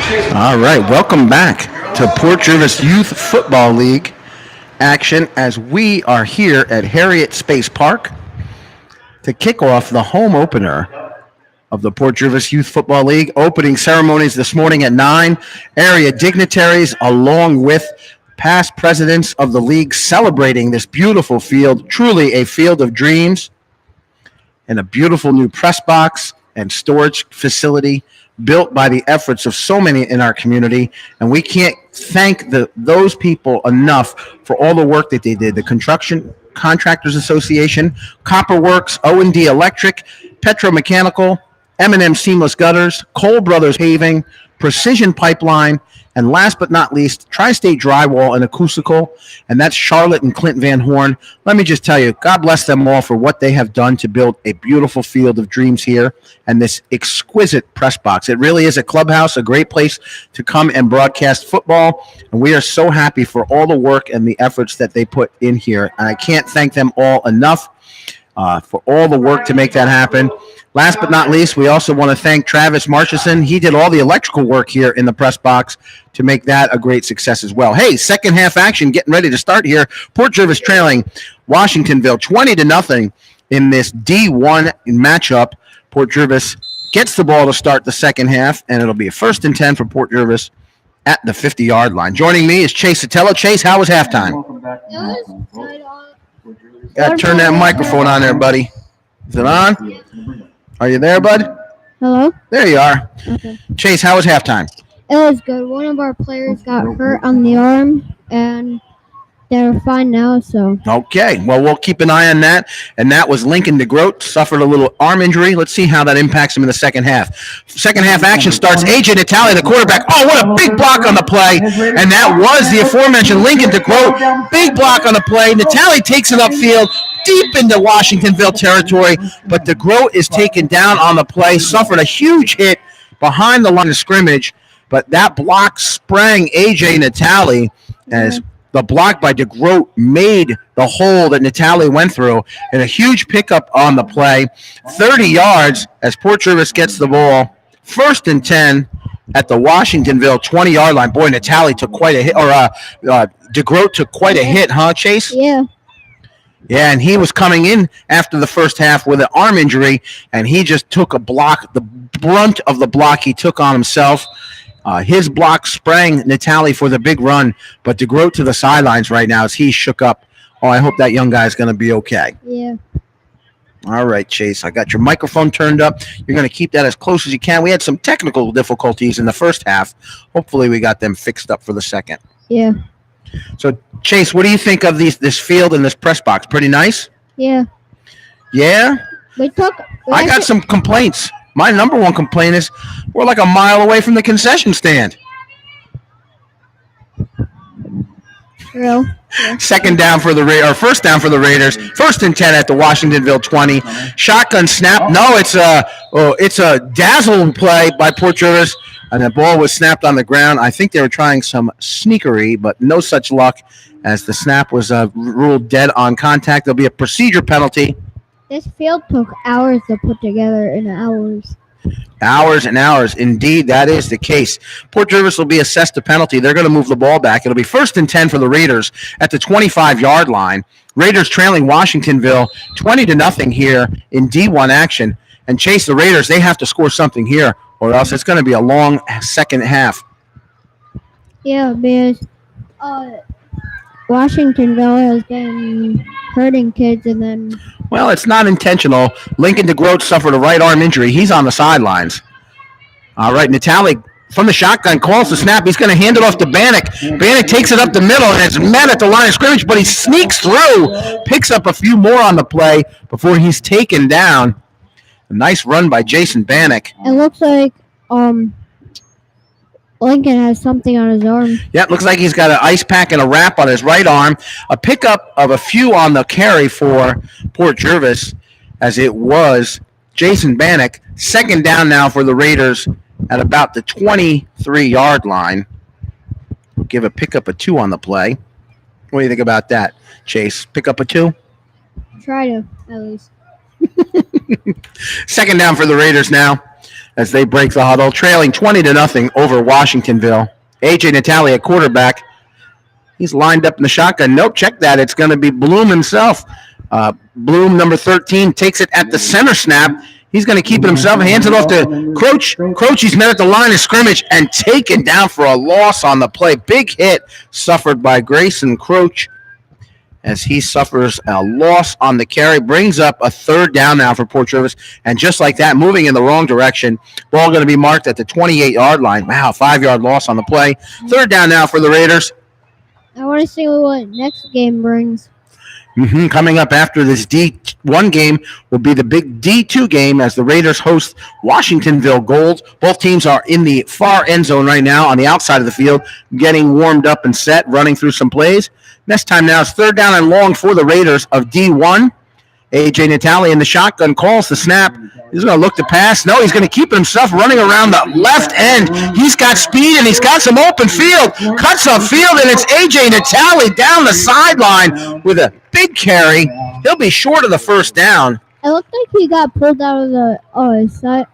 Speaker 1: All right, welcome back to Port Jervis Youth Football League action as we are here at Harriet Space Park to kick off the home opener of the Port Jervis Youth Football League. Opening ceremonies this morning at 9. Area dignitaries along with past presidents of the league celebrating this beautiful field, truly a field of dreams, and a beautiful new press box and storage facility built by the efforts of so many in our community. And we can't thank those people enough for all the work that they did. The Construction Contractors Association, Copperworks, O&D Electric, Petromechanical, M&M Seamless Gutters, Cole Brothers Paving, Precision Pipeline, and last but not least, Tri-State Drywall and Acoustical, and that's Charlotte and Clint Van Horn. Let me just tell you, God bless them all for what they have done to build a beautiful field of dreams here and this exquisite press box. It really is a clubhouse, a great place to come and broadcast football, and we are so happy for all the work and the efforts that they put in here, and I can't thank them all enough for all the work to make that happen. Last but not least, we also want to thank Travis Marchison. He did all the electrical work here in the press box to make that a great success as well. Hey, second half action getting ready to start here. Port Jervis trailing Washingtonville 20-0 in this D1 matchup. Port Jervis gets the ball to start the second half, and it'll be a 1st and 10 for Port Jervis at the 50-yard line. Joining me is Chase Sotelo. Chase, how was halftime? Got to turn that microphone on there, buddy. Is it on? Are you there, bud?
Speaker 5: Hello?
Speaker 1: There you are.
Speaker 5: Okay.
Speaker 1: Chase, how was halftime?
Speaker 5: It was good. One of our players got hurt on the arm, and they're fine now, so.
Speaker 1: Okay, well, we'll keep an eye on that. And that was Lincoln DeGroat, suffered a little arm injury. Let's see how that impacts him in the second half. Second half action starts. AJ Natale, the quarterback. Oh, what a big block on the play. And that was the aforementioned Lincoln DeGroat. Big block on the play. Natale takes it upfield, deep into Washingtonville territory, but DeGroat is taken down on the play, suffered a huge hit behind the line of scrimmage, but that block sprang AJ Natale as the block by DeGroat made the hole that Natale went through, and a huge pickup on the play. 30 yards as Port Jervis gets the ball. 1st and 10 at the Washingtonville 20-yard line. Boy, Natale took quite a hit, or DeGroat took quite a hit, huh, Chase?
Speaker 5: Yeah.
Speaker 1: Yeah, and he was coming in after the first half with an arm injury, and he just took a block, the brunt of the block he took on himself. His block sprang Natale for the big run, but DeGroat to the sidelines right now as he shook up. Oh, I hope that young guy's going to be okay.
Speaker 5: Yeah.
Speaker 1: All right, Chase, I got your microphone turned up. You're going to keep that as close as you can. We had some technical difficulties in the first half. Hopefully we got them fixed up for the second.
Speaker 5: Yeah.
Speaker 1: So, Chase, what do you think of this field and this press box? Pretty nice?
Speaker 5: Yeah.
Speaker 1: Yeah? I got some complaints. My number one complaint is we're like a mile away from the concession stand.
Speaker 5: Real. Yeah.
Speaker 1: Second down for the Raiders, or first down for the Raiders. 1st and 10 at the Washingtonville 20. Shotgun snap. No, it's a dazzle play by Port Jervis, and the ball was snapped on the ground. I think they were trying some sneakery, but no such luck as the snap was ruled dead on contact. There'll be a procedure penalty.
Speaker 5: This field took hours to put together, hours.
Speaker 1: Hours and hours. Indeed, that is the case. Port Jervis will be assessed a penalty. They're going to move the ball back. It'll be 1st and 10 for the Raiders at the 25-yard line. Raiders trailing Washingtonville 20-0 here in D1 action. And Chase, the Raiders, they have to score something here, or else it's going to be a long second half.
Speaker 5: Yeah, because Washingtonville has been hurting kids, and then...
Speaker 1: Well, it's not intentional. Lincoln DeGroat suffered a right arm injury. He's on the sidelines. All right, Natale from the shotgun calls the snap. He's going to hand it off to Bannock. Bannock takes it up the middle, and it's met at the line of scrimmage, but he sneaks through, picks up a few more on the play before he's taken down. A nice run by Jason Bannock.
Speaker 5: It looks like Lincoln has something on his arm.
Speaker 1: Yeah, it looks like he's got an ice pack and a wrap on his right arm. A pickup of a few on the carry for Port Jervis, as it was Jason Bannock. Second down now for the Raiders at about the 23-yard line. We'll give a pickup of 2 on the play. What do you think about that, Chase? Pick up a 2?
Speaker 5: Try to, at least.
Speaker 1: Second down for the Raiders now as they break the huddle, trailing 20-0 over Washingtonville. A.J. Natale at quarterback. He's lined up in the shotgun. Nope, check that. It's going to be Bloom himself. Bloom, number 13, takes it at the center snap. He's going to keep it himself, hands it off to Croce. Croce's met at the line of scrimmage and taken down for a loss on the play. Big hit suffered by Grayson Croce as he suffers a loss on the carry. Brings up a third down now for Port Jervis. And just like that, moving in the wrong direction. Ball going to be marked at the 28-yard line. Wow, 5-yard loss on the play. Third down now for the Raiders.
Speaker 5: I want to see what next game brings.
Speaker 1: Coming up after this D1 game will be the big D2 game as the Raiders host Washingtonville Gold. Both teams are in the far end zone right now on the outside of the field, getting warmed up and set, running through some plays. Next time now is third down and long for the Raiders of D1. A.J. Natale in the shotgun calls the snap. He's going to look to pass. No, he's going to keep himself running around the left end. He's got speed, and he's got some open field. Cuts up field, and it's A.J. Natale down the sideline with a big carry. He'll be short of the first down.
Speaker 5: It looked like he got pulled out of the side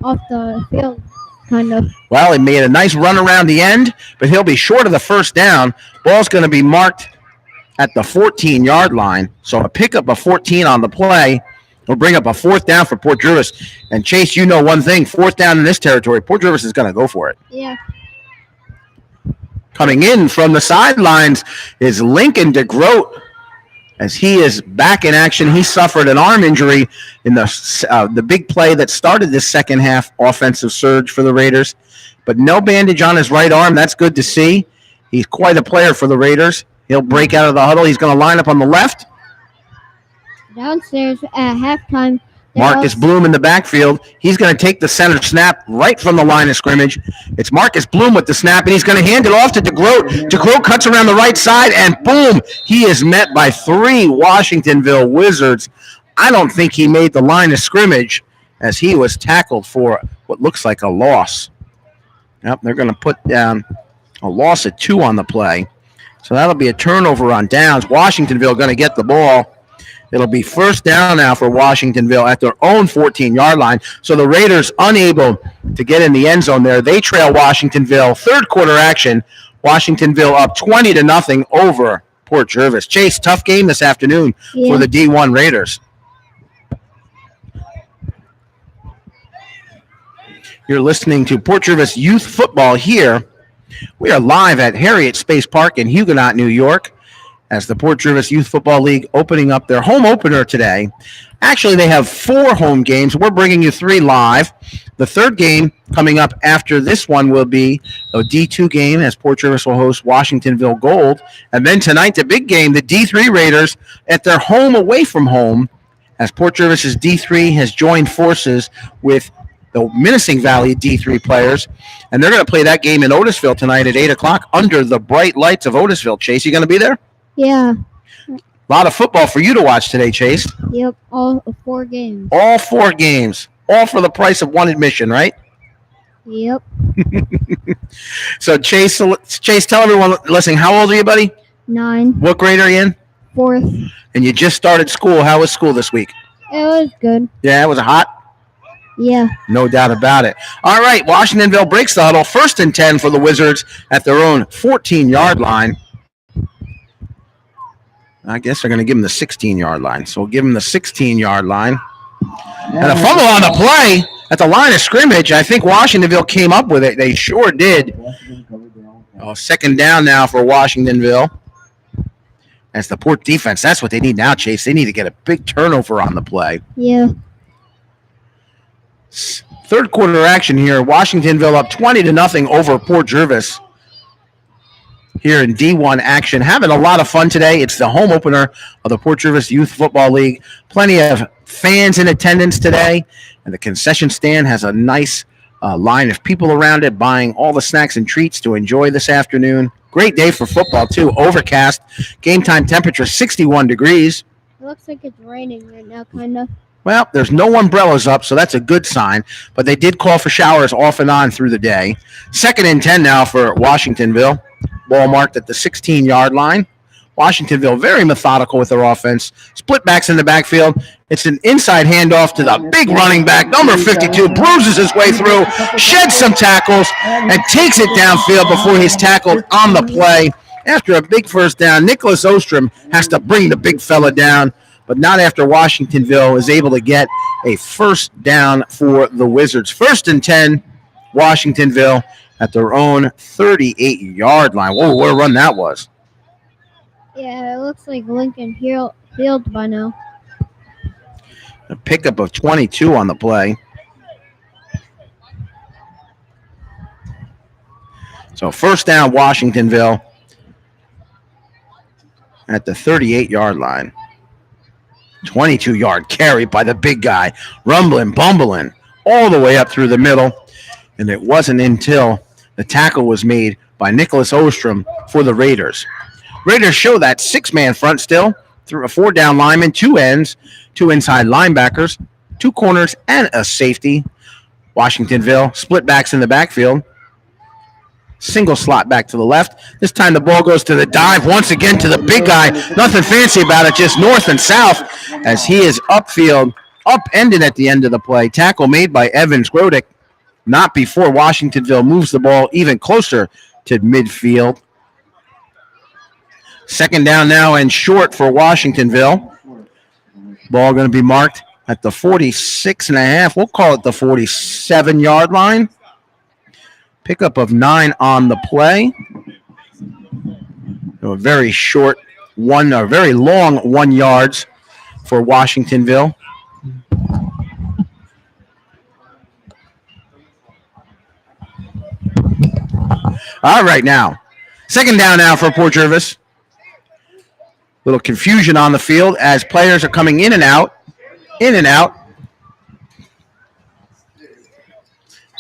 Speaker 5: off the field, kind of.
Speaker 1: Well, he made a nice run around the end, but he'll be short of the first down. Ball's going to be marked at the 14-yard line. So a pickup of 14 on the play will bring up a fourth down for Port Jervis. And, Chase, you know one thing. Fourth down in this territory, Port Jervis is going to go for it.
Speaker 5: Yeah.
Speaker 1: Coming in from the sidelines is Lincoln DeGroat as he is back in action. He suffered an arm injury in the big play that started this second half offensive surge for the Raiders. But no bandage on his right arm. That's good to see. He's quite a player for the Raiders. He'll break out of the huddle. He's going to line up on the left.
Speaker 5: Downstairs at halftime.
Speaker 1: Marcus Bloom in the backfield. He's going to take the center snap right from the line of scrimmage. It's Marcus Bloom with the snap, and he's going to hand it off to DeGroat. DeGroat cuts around the right side, and boom, he is met by 3 Washingtonville Wizards. I don't think he made the line of scrimmage as he was tackled for what looks like a loss. Yep, they're going to put down a loss of 2 on the play. So that'll be a turnover on downs. Washingtonville going to get the ball. It'll be first down now for Washingtonville at their own 14-yard line. So the Raiders unable to get in the end zone there. They trail Washingtonville. Third quarter action. Washingtonville up 20-0 over Port Jervis. Chase, tough game this afternoon for the D1 Raiders. You're listening to Port Jervis Youth Football here. We are live at Harriet Space Park in Huguenot, New York, as the Port Jervis Youth Football League opening up their home opener today. Actually, they have 4 home games. We're bringing you 3 live. The third game coming up after this one will be a D2 game as Port Jervis will host Washingtonville Gold. And then tonight, the big game, the D3 Raiders at their home away from home, as Port Jervis's D3 has joined forces with the Menacing Valley D3 players, and they're going to play that game in Otisville tonight at 8 o'clock under the bright lights of Otisville. Chase, you going to be there?
Speaker 5: Yeah.
Speaker 1: A lot of football for you to watch today, Chase.
Speaker 5: Yep, all 4 games.
Speaker 1: All 4 games. All for the price of 1 admission, right?
Speaker 5: Yep.
Speaker 1: So, Chase, tell everyone listening, how old are you, buddy?
Speaker 5: 9.
Speaker 1: What grade are you in?
Speaker 5: 4th.
Speaker 1: And you just started school. How was school this week?
Speaker 5: It was good.
Speaker 1: Yeah, was it hot?
Speaker 5: Yeah.
Speaker 1: No doubt about it. All right, Washingtonville breaks the huddle. 1st and 10 for the Wizards at their own 14-yard line. I guess they're going to give them the 16-yard line. So we'll give them the 16-yard line. And a fumble on the play at the line of scrimmage. I think Washingtonville came up with it. They sure did. Second down now for Washingtonville. That's the Port defense. That's what they need now, Chase. They need to get a big turnover on the play.
Speaker 5: Yeah.
Speaker 1: Third quarter action here. Washingtonville up 20-0 over Port Jervis here in D1 action. Having a lot of fun today. It's the home opener of the Port Jervis Youth Football League. Plenty of fans in attendance today, and the concession stand has a nice line of people around it buying all the snacks and treats to enjoy this afternoon. Great day for football, too. Overcast. Game time temperature 61 degrees.
Speaker 5: It looks like it's raining right now, kind of.
Speaker 1: Well, there's no umbrellas up, so that's a good sign. But they did call for showers off and on through the day. 2nd and 10 now for Washingtonville. Ball marked at the 16-yard line. Washingtonville very methodical with their offense. Split backs in the backfield. It's an inside handoff to the big running back, number 52, bruises his way through, sheds some tackles, and takes it downfield before he's tackled on the play. After a big first down, Nicholas Ostrom has to bring the big fella down, but not after Washingtonville is able to get a first down for the Wizards. 1st and 10, Washingtonville at their own 38-yard line. Whoa, what a run that was.
Speaker 5: Yeah, it looks like Lincoln Field by now.
Speaker 1: A pickup of 22 on the play. So first down, Washingtonville at the 38-yard line. 22-yard carry by the big guy, rumbling, bumbling all the way up through the middle. And it wasn't until the tackle was made by Nicholas Ostrom for the Raiders. Raiders show that 6-man front still through a 4-down lineman, 2 ends, 2 inside linebackers, 2 corners, and a safety. Washingtonville split backs in the backfield. Single slot back to the left. This time the ball goes to the dive once again to the big guy. Nothing fancy about it, just north and south as he is upfield, upended at the end of the play. Tackle made by Evans Grodick, not before Washingtonville moves the ball even closer to midfield. 2nd down now and short for Washingtonville. Ball going to be marked at the 46.5. We'll call it the 47-yard line. Pickup of 9 on the play. So a very short very long 1 yards for Washingtonville. All right, now. 2nd down now for Port Jervis. Little confusion on the field as players are coming in and out. We're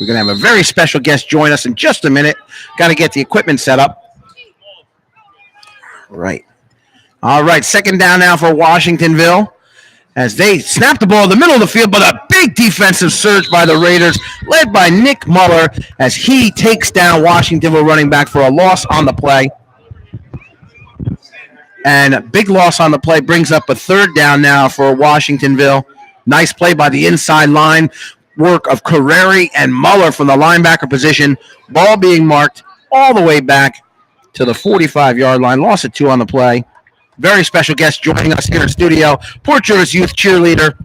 Speaker 1: going to have a very special guest join us in just a minute. Got to get the equipment set up. Right. All right, 2nd down now for Washingtonville as they snap the ball in the middle of the field, but a big defensive surge by the Raiders, led by Nick Muller, as he takes down Washingtonville running back for a loss on the play. And a big loss on the play brings up a 3rd down now for Washingtonville. Nice play by the inside line. Work of Carreri and Muller from the linebacker position. Ball being marked all the way back to the 45-yard line. Loss of 2 on the play. Very special guest joining us here in studio. Port Jervis Youth cheerleader.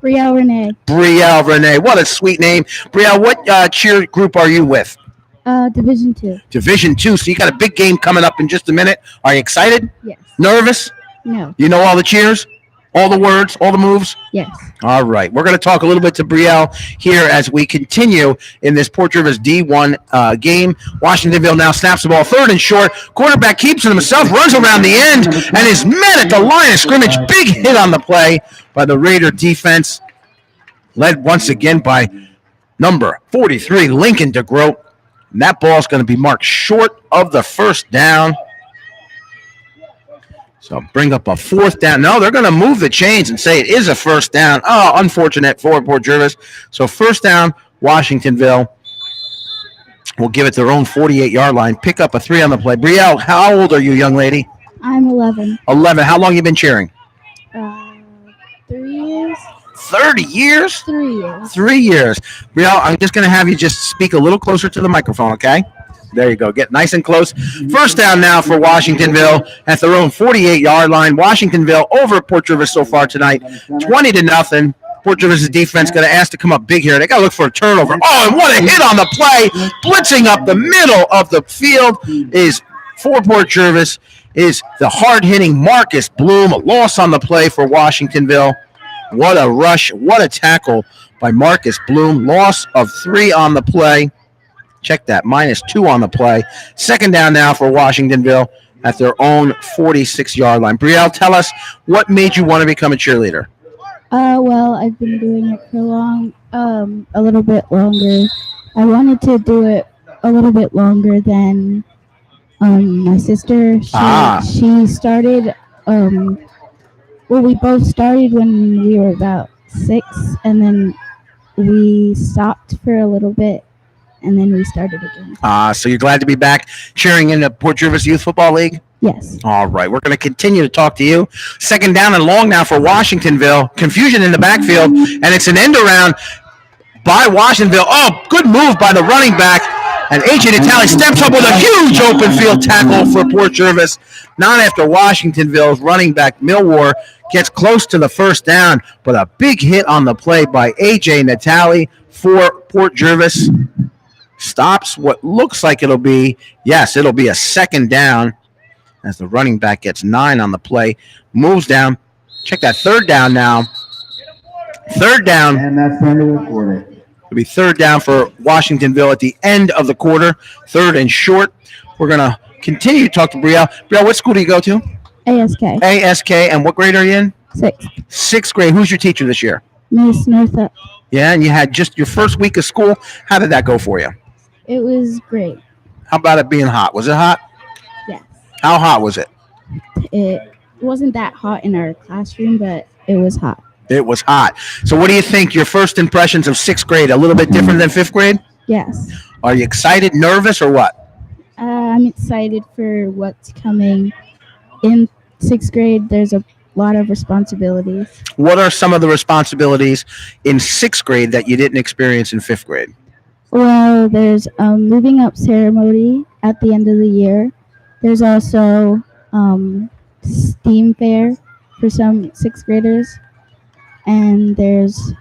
Speaker 5: Brielle Renee.
Speaker 1: What a sweet name. Brielle, what cheer group are you with?
Speaker 5: Division 2.
Speaker 1: Division 2. So you got a big game coming up in just a minute. Are you excited?
Speaker 5: Yes.
Speaker 1: Nervous?
Speaker 5: No.
Speaker 1: You know all the cheers? All the words? All the moves?
Speaker 5: Yes.
Speaker 1: All right. We're going to talk a little bit to Brielle here as we continue in this Port Jervis D1 game. Washingtonville now snaps the ball 3rd and short. Quarterback keeps it himself, runs around the end, and is met at the line of scrimmage. Big hit on the play by the Raider defense, led once again by number 43, Lincoln DeGroat. And that ball is going to be marked short of the 1st down. So bring up a 4th down. No, they're going to move the chains and say it is a 1st down. Oh, unfortunate for Port Jervis. So 1st down, Washingtonville will give it their own 48-yard line. Pick up a 3 on the play. Brielle, how old are you, young lady?
Speaker 5: I'm 11.
Speaker 1: 11. How long you been cheering?
Speaker 5: 3 years.
Speaker 1: 30 years?
Speaker 5: 3 years.
Speaker 1: 3 years. Brielle, I'm just going to have you just speak a little closer to the microphone, okay? There you go. Get nice and close. 1st down now for Washingtonville at their own 48-yard line. Washingtonville over Port Jervis so far tonight, 20-0. Port Jervis' defense going to ask to come up big here. They got to look for a turnover. Oh, and what a hit on the play. Blitzing up the middle of the field is for Port Jervis is the hard-hitting Marcus Bloom. A loss on the play for Washingtonville. What a rush. What a tackle by Marcus Bloom. Loss of 3 on the play. Check that, -2 on the play. 2nd down now for Washingtonville at their own 46-yard line. Brielle, tell us what made you want to become a cheerleader?
Speaker 5: Well, I've been doing it for a little bit longer. I wanted to do it a little bit longer than my sister. She started, we both started when we were about 6, and then we stopped for a little bit. And then we started again.
Speaker 1: So you're glad to be back cheering in the Port Jervis Youth Football League?
Speaker 5: Yes.
Speaker 1: All right, we're going to continue to talk to you. Second down and long now for Washingtonville. Confusion in the backfield, and it's an end around by Washingtonville. Oh, good move by the running back. And A.J. Natale steps up with a huge open field tackle for Port Jervis. Not after Washingtonville's running back Millward gets close to the first down, but a big hit on the play by A.J. Natale for Port Jervis. Stops what looks like it'll be a second down as the running back gets 9 on the play. Moves down. Check that third down now. Third down.
Speaker 3: And that's the end of the quarter.
Speaker 1: It'll be third down for Washingtonville at the end of the quarter. Third and short. We're going to continue to talk to Brielle. Brielle, what school do you go to?
Speaker 5: ASK.
Speaker 1: ASK. And what grade are you in?
Speaker 5: 6th.
Speaker 1: 6th grade. Who's your teacher this year?
Speaker 5: Miss Northup.
Speaker 1: Yeah, and you had just your first week of school. How did that go for you?
Speaker 5: It was great.
Speaker 1: How about it being hot? Was it hot?
Speaker 5: Yes.
Speaker 1: How hot was it?
Speaker 5: It wasn't that hot in our classroom, but it was hot.
Speaker 1: It was hot. So what do you think? Your first impressions of 6th grade, a little bit different than 5th grade?
Speaker 5: Yes.
Speaker 1: Are you excited, nervous, or what?
Speaker 5: I'm excited for what's coming. In 6th grade, there's a lot of responsibilities.
Speaker 1: What are some of the responsibilities in 6th grade that you didn't experience in 5th grade?
Speaker 5: Well, there's moving up ceremony at the end of the year. There's also STEAM fair for some 6th graders. And there's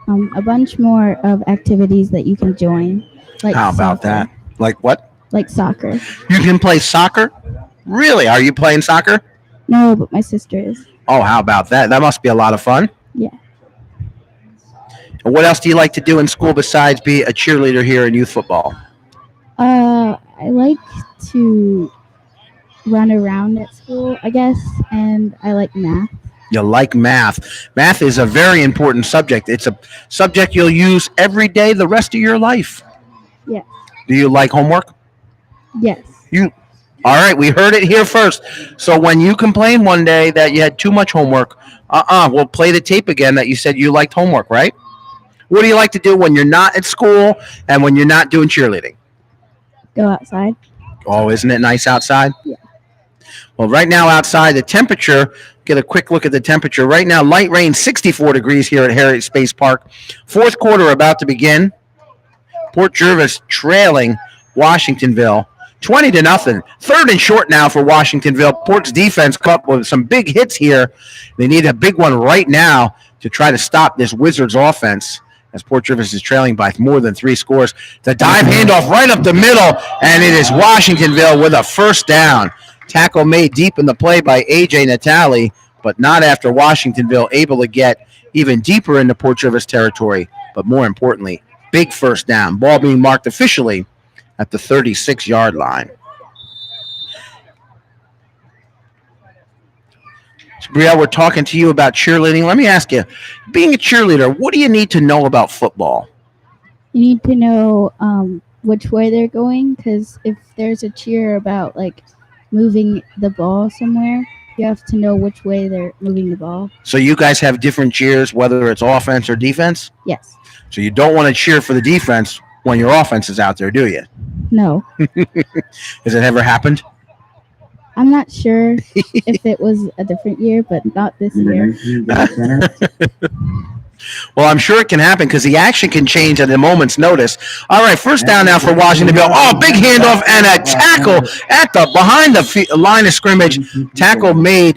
Speaker 5: a bunch more of activities that you can join. Like
Speaker 1: How about
Speaker 5: soccer.
Speaker 1: that? Like what?
Speaker 5: Like soccer.
Speaker 1: You can play soccer? Really? Are you playing soccer?
Speaker 5: No, but my sister is.
Speaker 1: Oh, how about that? That must be a lot of fun.
Speaker 5: Yeah.
Speaker 1: And what else do you like to do in school besides be a cheerleader here in youth football?
Speaker 5: I like to run around at school, I guess, and I like math.
Speaker 1: You like math. Math is a very important subject. It's a subject you'll use every day the rest of your life.
Speaker 5: Yeah.
Speaker 1: Do you like homework?
Speaker 5: Yes.
Speaker 1: All right, we heard it here first. So when you complained one day that you had too much homework, we'll play the tape again that you said you liked homework, right? What do you like to do when you're not at school and when you're not doing cheerleading?
Speaker 5: Go outside.
Speaker 1: Oh, isn't it nice outside?
Speaker 5: Yeah.
Speaker 1: Well, right now outside, the temperature, get a quick look at the temperature. Right now, light rain, 64 degrees here at Heritage Space Park. Fourth quarter about to begin. Port Jervis trailing Washingtonville 20-0. Third and short now for Washingtonville. Port's defense caught with some big hits here. They need a big one right now to try to stop this Wizards offense as Port Jervis is trailing by more than 3 scores. The dive handoff right up the middle, and it is Washingtonville with a first down. Tackle made deep in the play by A.J. Natale, but not after Washingtonville able to get even deeper into Port Jervis territory. But more importantly, big first down. Ball being marked officially at the 36-yard line. So, Brielle, we're talking to you about cheerleading. Let me ask you, being a cheerleader, what do you need to know about football?
Speaker 5: You need to know which way they're going, because if there's a cheer about like moving the ball somewhere, you have to know which way they're moving the ball.
Speaker 1: So you guys have different cheers, whether it's offense or defense?
Speaker 5: Yes.
Speaker 1: So you don't want to cheer for the defense when your offense is out there, do you?
Speaker 5: No.
Speaker 1: Has it ever happened?
Speaker 5: I'm not sure if it was a different year, but not this year.
Speaker 1: Well, I'm sure it can happen because the action can change at a moment's notice. All right, first down now for Washingtonville. Oh, big handoff and a tackle at the behind the line of scrimmage. Tackle made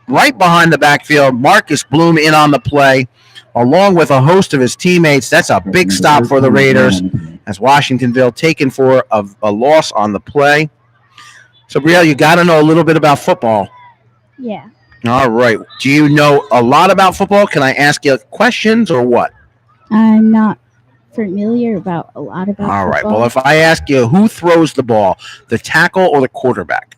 Speaker 1: right behind the backfield. Marcus Bloom in on the play, along with a host of his teammates. That's a big stop for the Raiders as Washingtonville taken for a loss on the play. So, Brielle, you got to know a little bit about football.
Speaker 5: Yeah.
Speaker 1: All right. Do you know a lot about football? Can I ask you questions or what?
Speaker 5: I'm not familiar about a lot about
Speaker 1: All right.
Speaker 5: football.
Speaker 1: Well, if I ask you who throws the ball, the tackle or the quarterback?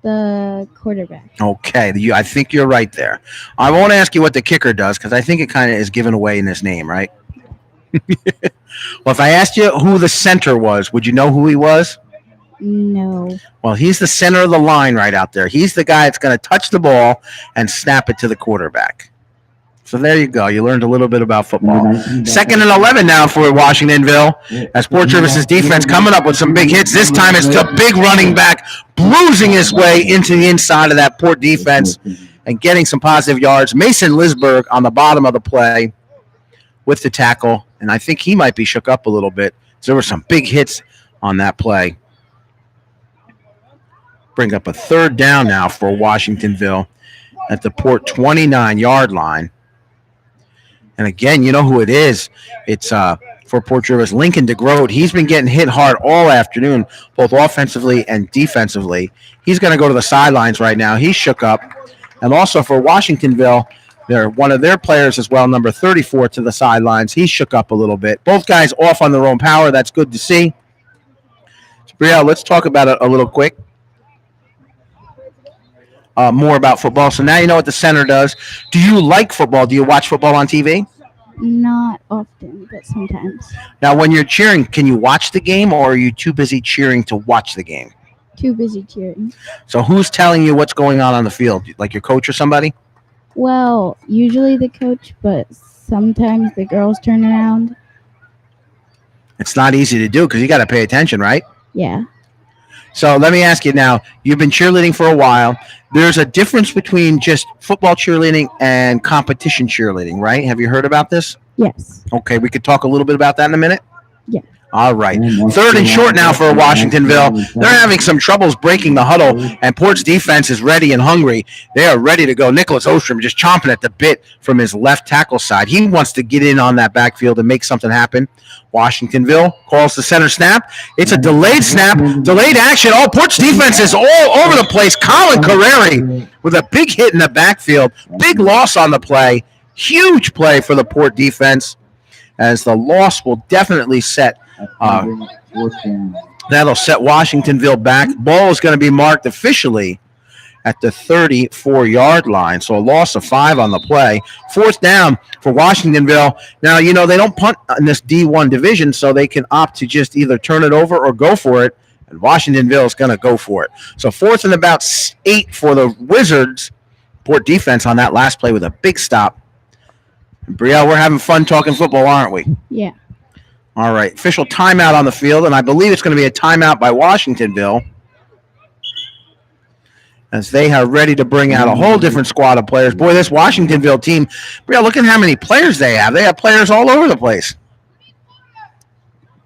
Speaker 5: The quarterback.
Speaker 1: Okay. I think you're right there. I won't ask you what the kicker does because I think it kind of is given away in this name, right? Well, if I asked you who the center was, would you know who he was?
Speaker 5: No.
Speaker 1: Well, he's the center of the line right out there. He's the guy that's going to touch the ball and snap it to the quarterback. So there you go. You learned a little bit about football. 2nd and 11 now for Washingtonville as Port Jervis's defense coming up with some big hits. This time it's the big running back bruising his way into the inside of that Port defense and getting some positive yards. Mason Lisberg on the bottom of the play with the tackle, and I think he might be shook up a little bit. So there were some big hits on that play. Bring up a 3rd down now for Washingtonville at the Port 29-yard line. And again, you know who it is. It's for Port Jervis, Lincoln DeGroat. He's been getting hit hard all afternoon, both offensively and defensively. He's going to go to the sidelines right now. He's shook up. And also for Washingtonville, they're one of their players as well, number 34, to the sidelines. He shook up a little bit. Both guys off on their own power. That's good to see. So, Brielle, let's talk about it a little quick. More about football. So now you know what the center does. Do you like football? Do you watch football on TV?
Speaker 5: Not often, but sometimes.
Speaker 1: Now, when you're cheering, can you watch the game, or are you too busy cheering to watch the game?
Speaker 5: Too busy cheering.
Speaker 1: So who's telling you what's going on the field? Like your coach or somebody?
Speaker 5: Well, usually the coach, but sometimes the girls turn around.
Speaker 1: It's not easy to do because you got to pay attention, right?
Speaker 5: Yeah.
Speaker 1: So let me ask you now, you've been cheerleading for a while. There's a difference between just football cheerleading and competition cheerleading, right? Have you heard about this?
Speaker 5: Yes.
Speaker 1: Okay, we could talk a little bit about that in a minute?
Speaker 5: Yeah.
Speaker 1: All right. 3rd and short now for Washingtonville. They're having some troubles breaking the huddle, and Port's defense is ready and hungry. They are ready to go. Nicholas Ostrom just chomping at the bit from his left tackle side. He wants to get in on that backfield and make something happen. Washingtonville calls the center snap. It's a delayed snap, delayed action. Oh, Port's defense is all over the place. Colin Carreri with a big hit in the backfield. Big loss on the play. Huge play for the Port defense, as the loss will definitely set that'll set Washingtonville back. Ball is going to be marked officially at the 34-yard line. So a loss of 5 on the play. 4th down for Washingtonville. Now, you know, they don't punt in this D1 division, so they can opt to just either turn it over or go for it. And Washingtonville is going to go for it. So 4th and about 8 for the Wizards. Port defense on that last play with a big stop. And Brielle, we're having fun talking football, aren't we?
Speaker 5: Yeah.
Speaker 1: All right. Official timeout on the field, and I believe it's going to be a timeout by Washingtonville, as they are ready to bring out a whole different squad of players. Boy, this Washingtonville team, Brielle, look at how many players they have. They have players all over the place.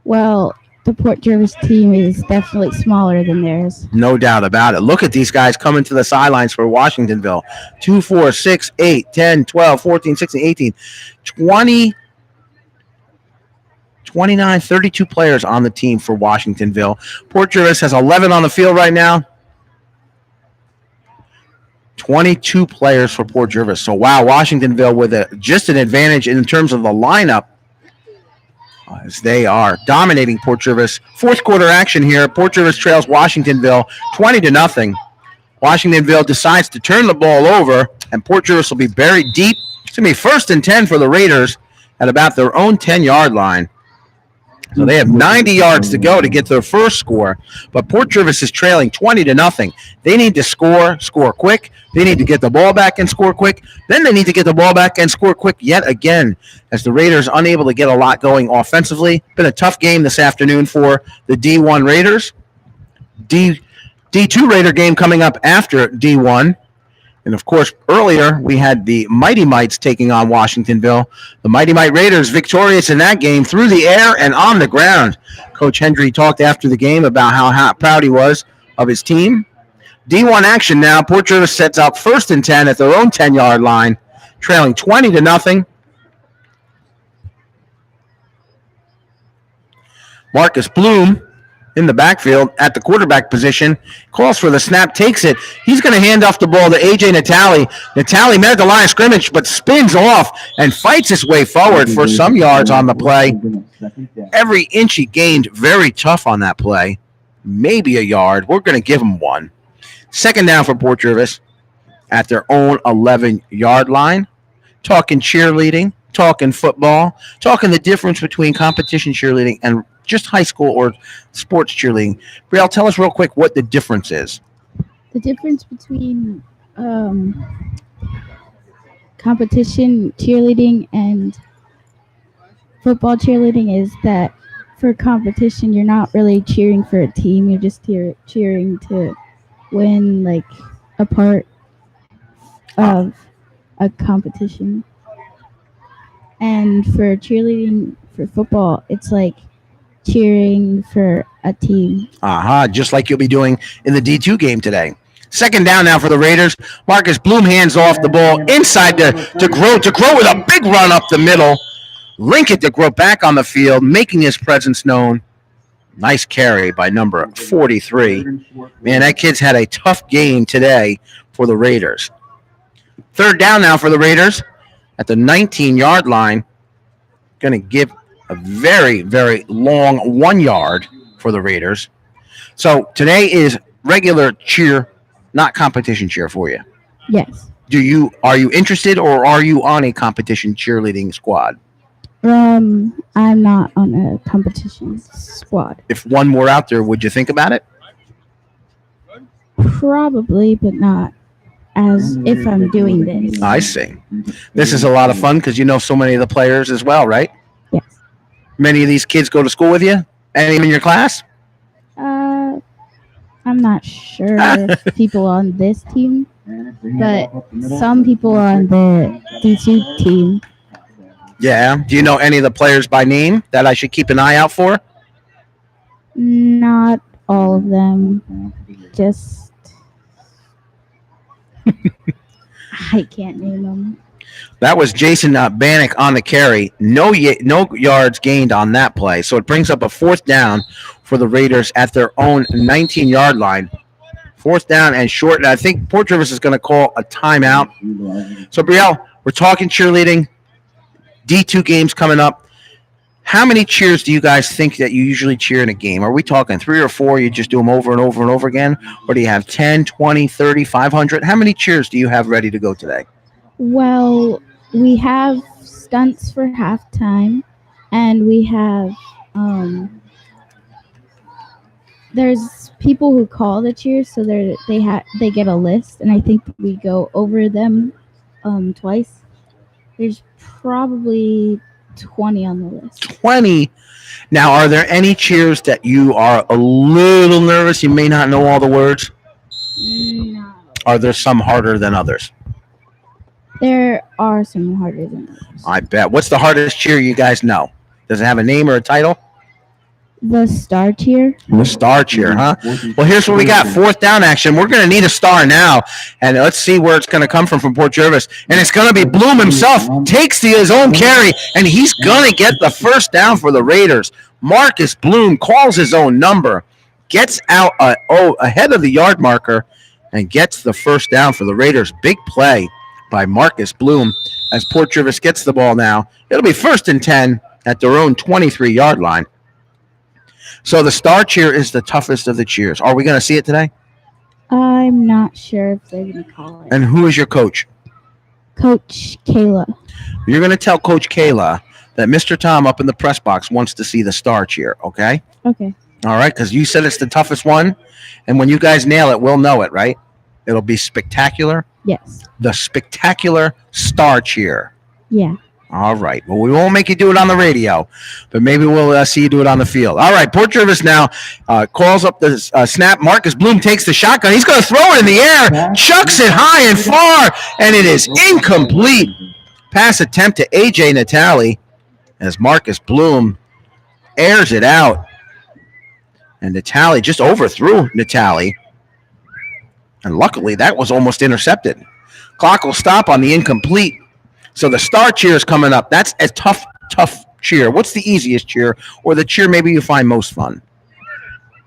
Speaker 5: Well, the Port Jervis team is definitely smaller than theirs.
Speaker 1: No doubt about it. Look at these guys coming to the sidelines for Washingtonville. 2, 4, 6, 8, 10, 12, 14, 16, 18, 20, 29, 32 players on the team for Washingtonville. Port Jervis has 11 on the field right now. 22 players for Port Jervis. So, wow, Washingtonville with just an advantage in terms of the lineup, as they are dominating Port Jervis. 4th quarter action here. Port Jervis trails Washingtonville 20-0. Washingtonville decides to turn the ball over, and Port Jervis will be buried deep. It's going to be 1st and 10 for the Raiders at about their own 10-yard line. So they have 90 yards to go to get their first score, but Port Jervis is trailing 20-0. They need to score quick. They need to get the ball back and score quick. Then they need to get the ball back and score quick yet again, as the Raiders unable to get a lot going offensively. Been a tough game this afternoon for the D1 Raiders. D2 Raider game coming up after D1. And, of course, earlier we had the Mighty Mites taking on Washingtonville. The Mighty Mite Raiders victorious in that game through the air and on the ground. Coach Hendry talked after the game about how proud he was of his team. D1 action now. Port Jervis sets out 1st and 10 at their own 10-yard line, trailing 20-0. Marcus Bloom in the backfield at the quarterback position, calls for the snap, takes it. He's going to hand off the ball to A.J. Natali. Natali met at the line of scrimmage, but spins off and fights his way forward for some yards on the play. Every inch he gained, very tough on that play. Maybe a yard. We're going to give him 1. 2nd down for Port Jervis at their own 11-yard line. Talking cheerleading, talking football, talking the difference between competition cheerleading and just high school or sports cheerleading. Brielle, tell us real quick what the difference is.
Speaker 5: The difference between competition cheerleading and football cheerleading is that for competition, you're not really cheering for a team. You're just cheering to win, like, a part of a competition. And for cheerleading for football, it's like cheering for a team.
Speaker 1: Just like you'll be doing in the D2 game today. Second down now for the Raiders. Marcus Bloom hands off the ball inside to Grow. To Grow with a big run up the middle. Lincoln to Grow back on the field, making his presence known. Nice carry by number 43. Man, that kid's had a tough game today for the Raiders. Third down now for the Raiders at the 19-yard line. Going to give a very, very long 1 yard for the Raiders. So today is regular cheer, not competition cheer for you.
Speaker 5: Yes.
Speaker 1: Are you interested, or are you on a competition cheerleading squad?
Speaker 5: I'm not on a competition squad.
Speaker 1: If one were out there, would you think about it?
Speaker 5: Probably, but not as if I'm doing this.
Speaker 1: I see. This is a lot of fun because you know so many of the players as well, right?
Speaker 5: Yes.
Speaker 1: Many of these kids go to school with you? Any in your class?
Speaker 5: I'm not sure if people on this team, but some people on the D2 team.
Speaker 1: Yeah. Do you know any of the players by name that I should keep an eye out for?
Speaker 5: Not all of them. Just I can't name them.
Speaker 1: That was Jason Bannock on the carry. No yards gained on that play. So it brings up a fourth down for the Raiders at their own 19-yard line. Fourth down and short. And I think Port Jervis is going to call a timeout. So, Brielle, we're talking cheerleading. D2 games coming up. How many cheers do you guys think that you usually cheer in a game? Are we talking 3 or 4? You just do them over and over and over again? Or do you have 10, 20, 30, 500? How many cheers do you have ready to go today?
Speaker 5: Well, we have stunts for halftime, and we have there's people who call the cheers, so they get a list, and I think we go over them twice. There's probably 20 on the list.
Speaker 1: 20. Now, are there any cheers that you are a little nervous? You may not know all the words.
Speaker 5: No.
Speaker 1: Are there some harder than others?
Speaker 5: There are some harder than others.
Speaker 1: I bet. What's the hardest cheer you guys know? Does it have a name or a title?
Speaker 5: The star cheer.
Speaker 1: The star cheer, huh? Well, here's what we got. Fourth down action. We're going to need a star now. And let's see where it's going to come from Port Jervis. And it's going to be Bloom himself. Takes his own carry, and he's going to get the first down for the Raiders. Marcus Bloom calls his own number, gets out ahead of the yard marker, and gets the first down for the Raiders. Big play by Marcus Bloom as Port Jervis gets the ball now. It'll be 1st and 10 at their own 23-yard line. So the star cheer is the toughest of the cheers. Are we going to see it today?
Speaker 5: I'm not sure if they're going to call it.
Speaker 1: And who is your coach?
Speaker 5: Coach Kayla.
Speaker 1: You're going to tell Coach Kayla that Mr. Tom up in the press box wants to see the star cheer, okay?
Speaker 5: Okay.
Speaker 1: All right, because you said it's the toughest one. And when you guys nail it, we'll know it, right? It'll be spectacular.
Speaker 5: Yes.
Speaker 1: The spectacular star cheer.
Speaker 5: Yeah.
Speaker 1: All right. Well, we won't make you do it on the radio, but maybe we'll see you do it on the field. All right. Port Jervis now calls up the snap. Marcus Bloom takes the shotgun. He's going to throw it in the air, chucks it high and far, and it is incomplete. Pass attempt to A.J. Natali as Marcus Bloom airs it out. And Natali just overthrew Natali. And luckily, that was almost intercepted. Clock will stop on the incomplete. So the star cheer is coming up. That's a tough cheer. What's the easiest cheer, or the cheer maybe you find most fun?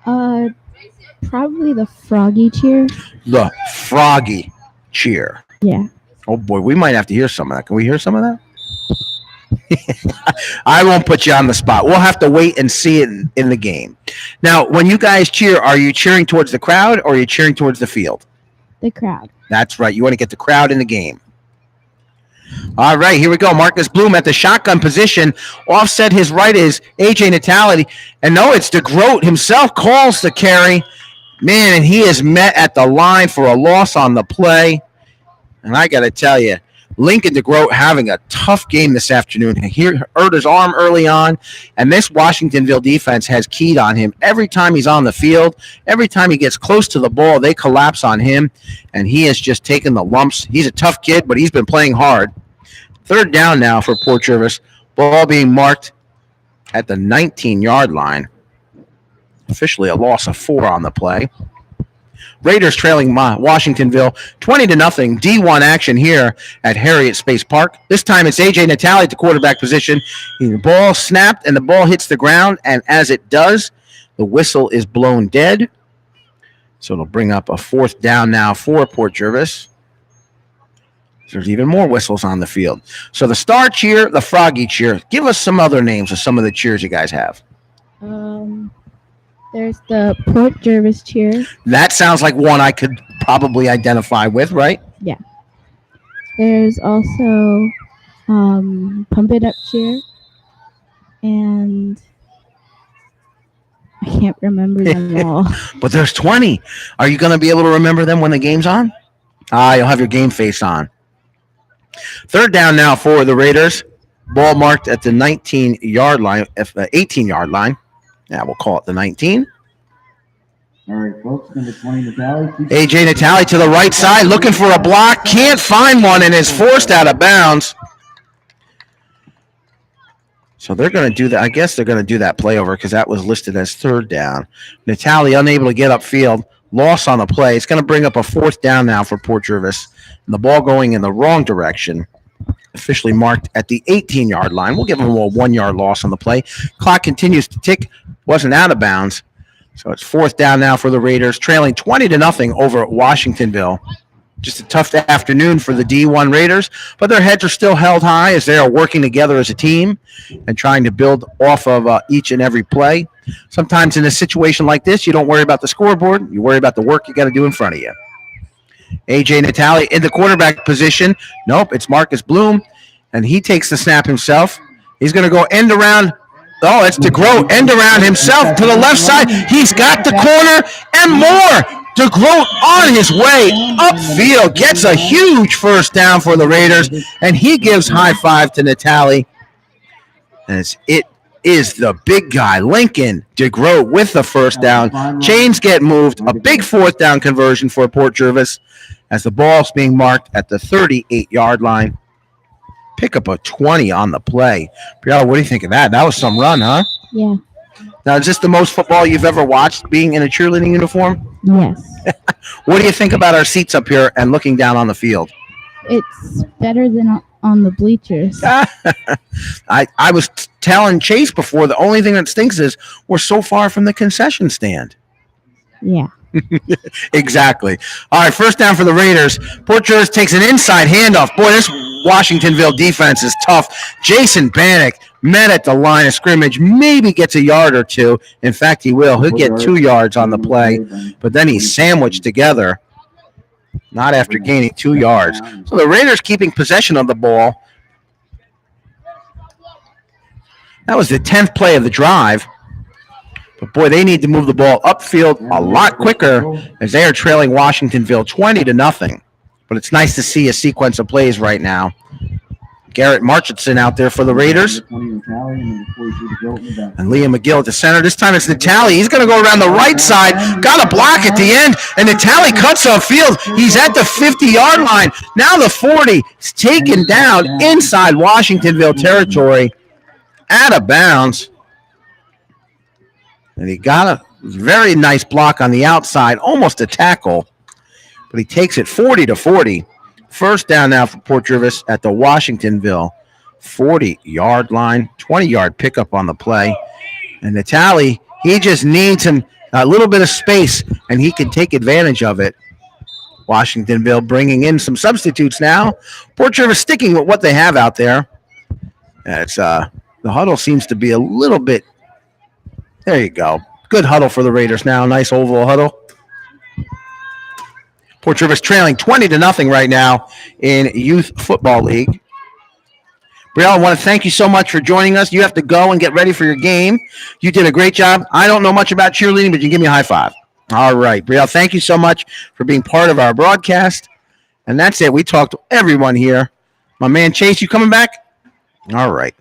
Speaker 5: Probably the froggy cheer.
Speaker 1: The froggy cheer.
Speaker 5: Yeah.
Speaker 1: Oh, boy, we might have to hear some of that. Can we hear some of that? I won't put you on the spot. We'll have to wait and see it in the game. Now, when you guys cheer, are you cheering towards the crowd or are you cheering towards the field?
Speaker 5: The crowd.
Speaker 1: That's right. You want to get the crowd in the game. All right, here we go. Marcus Bloom at the shotgun position. Offset his right is A.J. Natali. And no, it's DeGroat himself calls the carry. Man, and he is met at the line for a loss on the play. And I got to tell you, Lincoln DeGroat having a tough game this afternoon. He hurt his arm early on, and this Washingtonville defense has keyed on him. Every time he's on the field, every time he gets close to the ball, they collapse on him, and he has just taken the lumps. He's a tough kid, but he's been playing hard. Third down now for Port Jervis. Ball being marked at the 19-yard line. Officially a loss of 4 on the play. Raiders trailing Washingtonville 20-0. D1 action here at Harriet Space Park. This time it's A.J. Natale at the quarterback position. The ball snapped and the ball hits the ground, and as it does, the whistle is blown dead. So it'll bring up a fourth down now for Port Jervis. There's even more whistles on the field. So the star cheer, the froggy cheer. Give us some other names of some of the cheers you guys have.
Speaker 5: There's the Port Jervis cheer.
Speaker 1: That sounds like one I could probably identify with, right?
Speaker 5: Yeah. There's also Pump It Up cheer. And I can't remember them all.
Speaker 1: But there's 20. Are you going to be able to remember them when the game's on? You'll have your game face on. Third down now for the Raiders. Ball marked at the 19-yard line, 18-yard line. Yeah, we'll call it the 19.
Speaker 3: All right, folks, number 20, Natale.
Speaker 1: A.J. Natale to the right side, looking for a block. Can't find one and is forced out of bounds. So they're going to do that. I guess they're going to do that play over because that was listed as third down. Natale unable to get upfield. Loss on the play. It's going to bring up a fourth down now for Port Jervis. And the ball going in the wrong direction. Officially marked at the 18-yard line. We'll give them a 1-yard loss on the play. Clock continues to tick. Wasn't out of bounds. So it's fourth down now for the Raiders, trailing 20-0 over at Washingtonville. Just a tough afternoon for the D1 Raiders, but their heads are still held high as they are working together as a team and trying to build off of each and every play. Sometimes in a situation like this, you don't worry about the scoreboard. You worry about the work you got to do in front of you. A.J. Natale in the quarterback position. Nope, it's Marcus Bloom, and he takes the snap himself. He's going to go end around. Oh, it's DeGroat, end around himself to the left side. He's got the corner and more. DeGroat on his way upfield gets a huge first down for the Raiders, and he gives high five to Natale. As it is the big guy, Lincoln DeGroat, with the first down. Chains get moved. A big fourth down conversion for Port Jervis as the ball's being marked at the 38-yard line. Pick up a 20 on the play. Briella, what do you think of that? That was some run, huh?
Speaker 5: Yeah.
Speaker 1: Now, is this the most football you've ever watched being in a cheerleading uniform?
Speaker 5: Yes.
Speaker 1: What do you think about our seats up here and looking down on the field?
Speaker 5: It's better than on the bleachers.
Speaker 1: I was telling Chase before, the only thing that stinks is we're so far from the concession stand.
Speaker 5: Yeah.
Speaker 1: Exactly. All right, first down for the Raiders. Port Jervis takes an inside handoff. Boy, this Washingtonville defense is tough. Jason Bannock met at the line of scrimmage, maybe gets a yard or two. In fact, he will. He'll get 2 yards on the play, but then he's sandwiched together, not after gaining 2 yards. So the Raiders keeping possession of the ball. That was the 10th play of the drive. But, boy, they need to move the ball upfield a lot quicker as they are trailing Washingtonville 20-0. But it's nice to see a sequence of plays right now. Garrett Marchitson out there for the Raiders. And Liam McGill at the center. This time it's Natale. He's going to go around the right side. Got a block at the end. And Natale cuts off field. He's at the 50-yard line. Now the 40. It's taken down inside Washingtonville territory. Out of bounds. And he got a very nice block on the outside. Almost a tackle. But he takes it 40-40. First down now for Port Jervis at the Washingtonville 40-yard line. 20-yard pickup on the play. And Natale, he just needs a little bit of space, and he can take advantage of it. Washingtonville bringing in some substitutes now. Port Jervis sticking with what they have out there. It's the huddle seems to be a little bit. There you go. Good huddle for the Raiders now. Nice oval huddle. Port Jervis trailing 20-0 right now in Youth Football League. Brielle, I want to thank you so much for joining us. You have to go and get ready for your game. You did a great job. I don't know much about cheerleading, but you can give me a high five. All right, Brielle, thank you so much for being part of our broadcast. And that's it. We talked to everyone here My man Chase, you coming back? All right.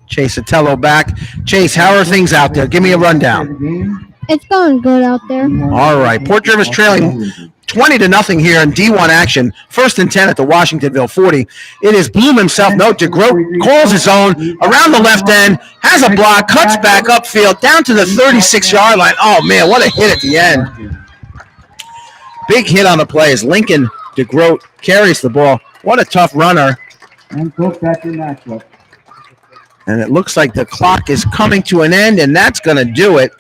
Speaker 1: Chase Sotelo back. Chase, how are things out there? Give me a rundown.
Speaker 2: It's going good out there.
Speaker 1: All right. Port Jervis trailing 20-0 here in D1 action. 1st and 10 at the Washingtonville 40. It is Bloom himself. No, DeGroat calls his own around the left end, has a block, cuts back upfield, down to the 36-yard line. Oh, man, what a hit at the end. Big hit on the play as Lincoln DeGroat carries the ball. What a tough runner.
Speaker 3: And Cook back in that club.
Speaker 1: And it looks like the clock is coming to an end, and that's going to do it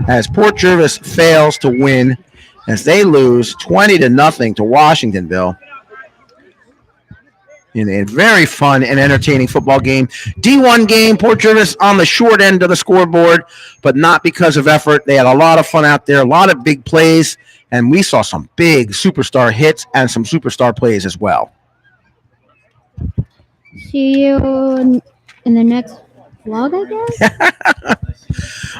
Speaker 1: as Port Jervis fails to win as they lose 20-0 to Washingtonville in a very fun and entertaining football game. D1 game, Port Jervis on the short end of the scoreboard, but not because of effort. They had a lot of fun out there, a lot of big plays, and we saw some big superstar hits and some superstar plays as well.
Speaker 2: See you in the next vlog, I guess.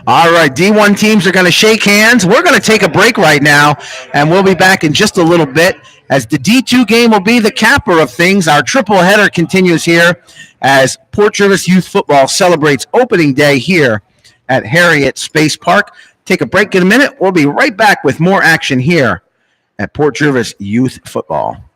Speaker 1: All right, D1 teams are going to shake hands. We're going to take a break right now, and we'll be back in just a little bit as the D2 game will be the capper of things. Our triple header continues here as Port Jervis Youth Football celebrates opening day here at Harriet Space Park. Take a break in a minute. We'll be right back with more action here at Port Jervis Youth Football.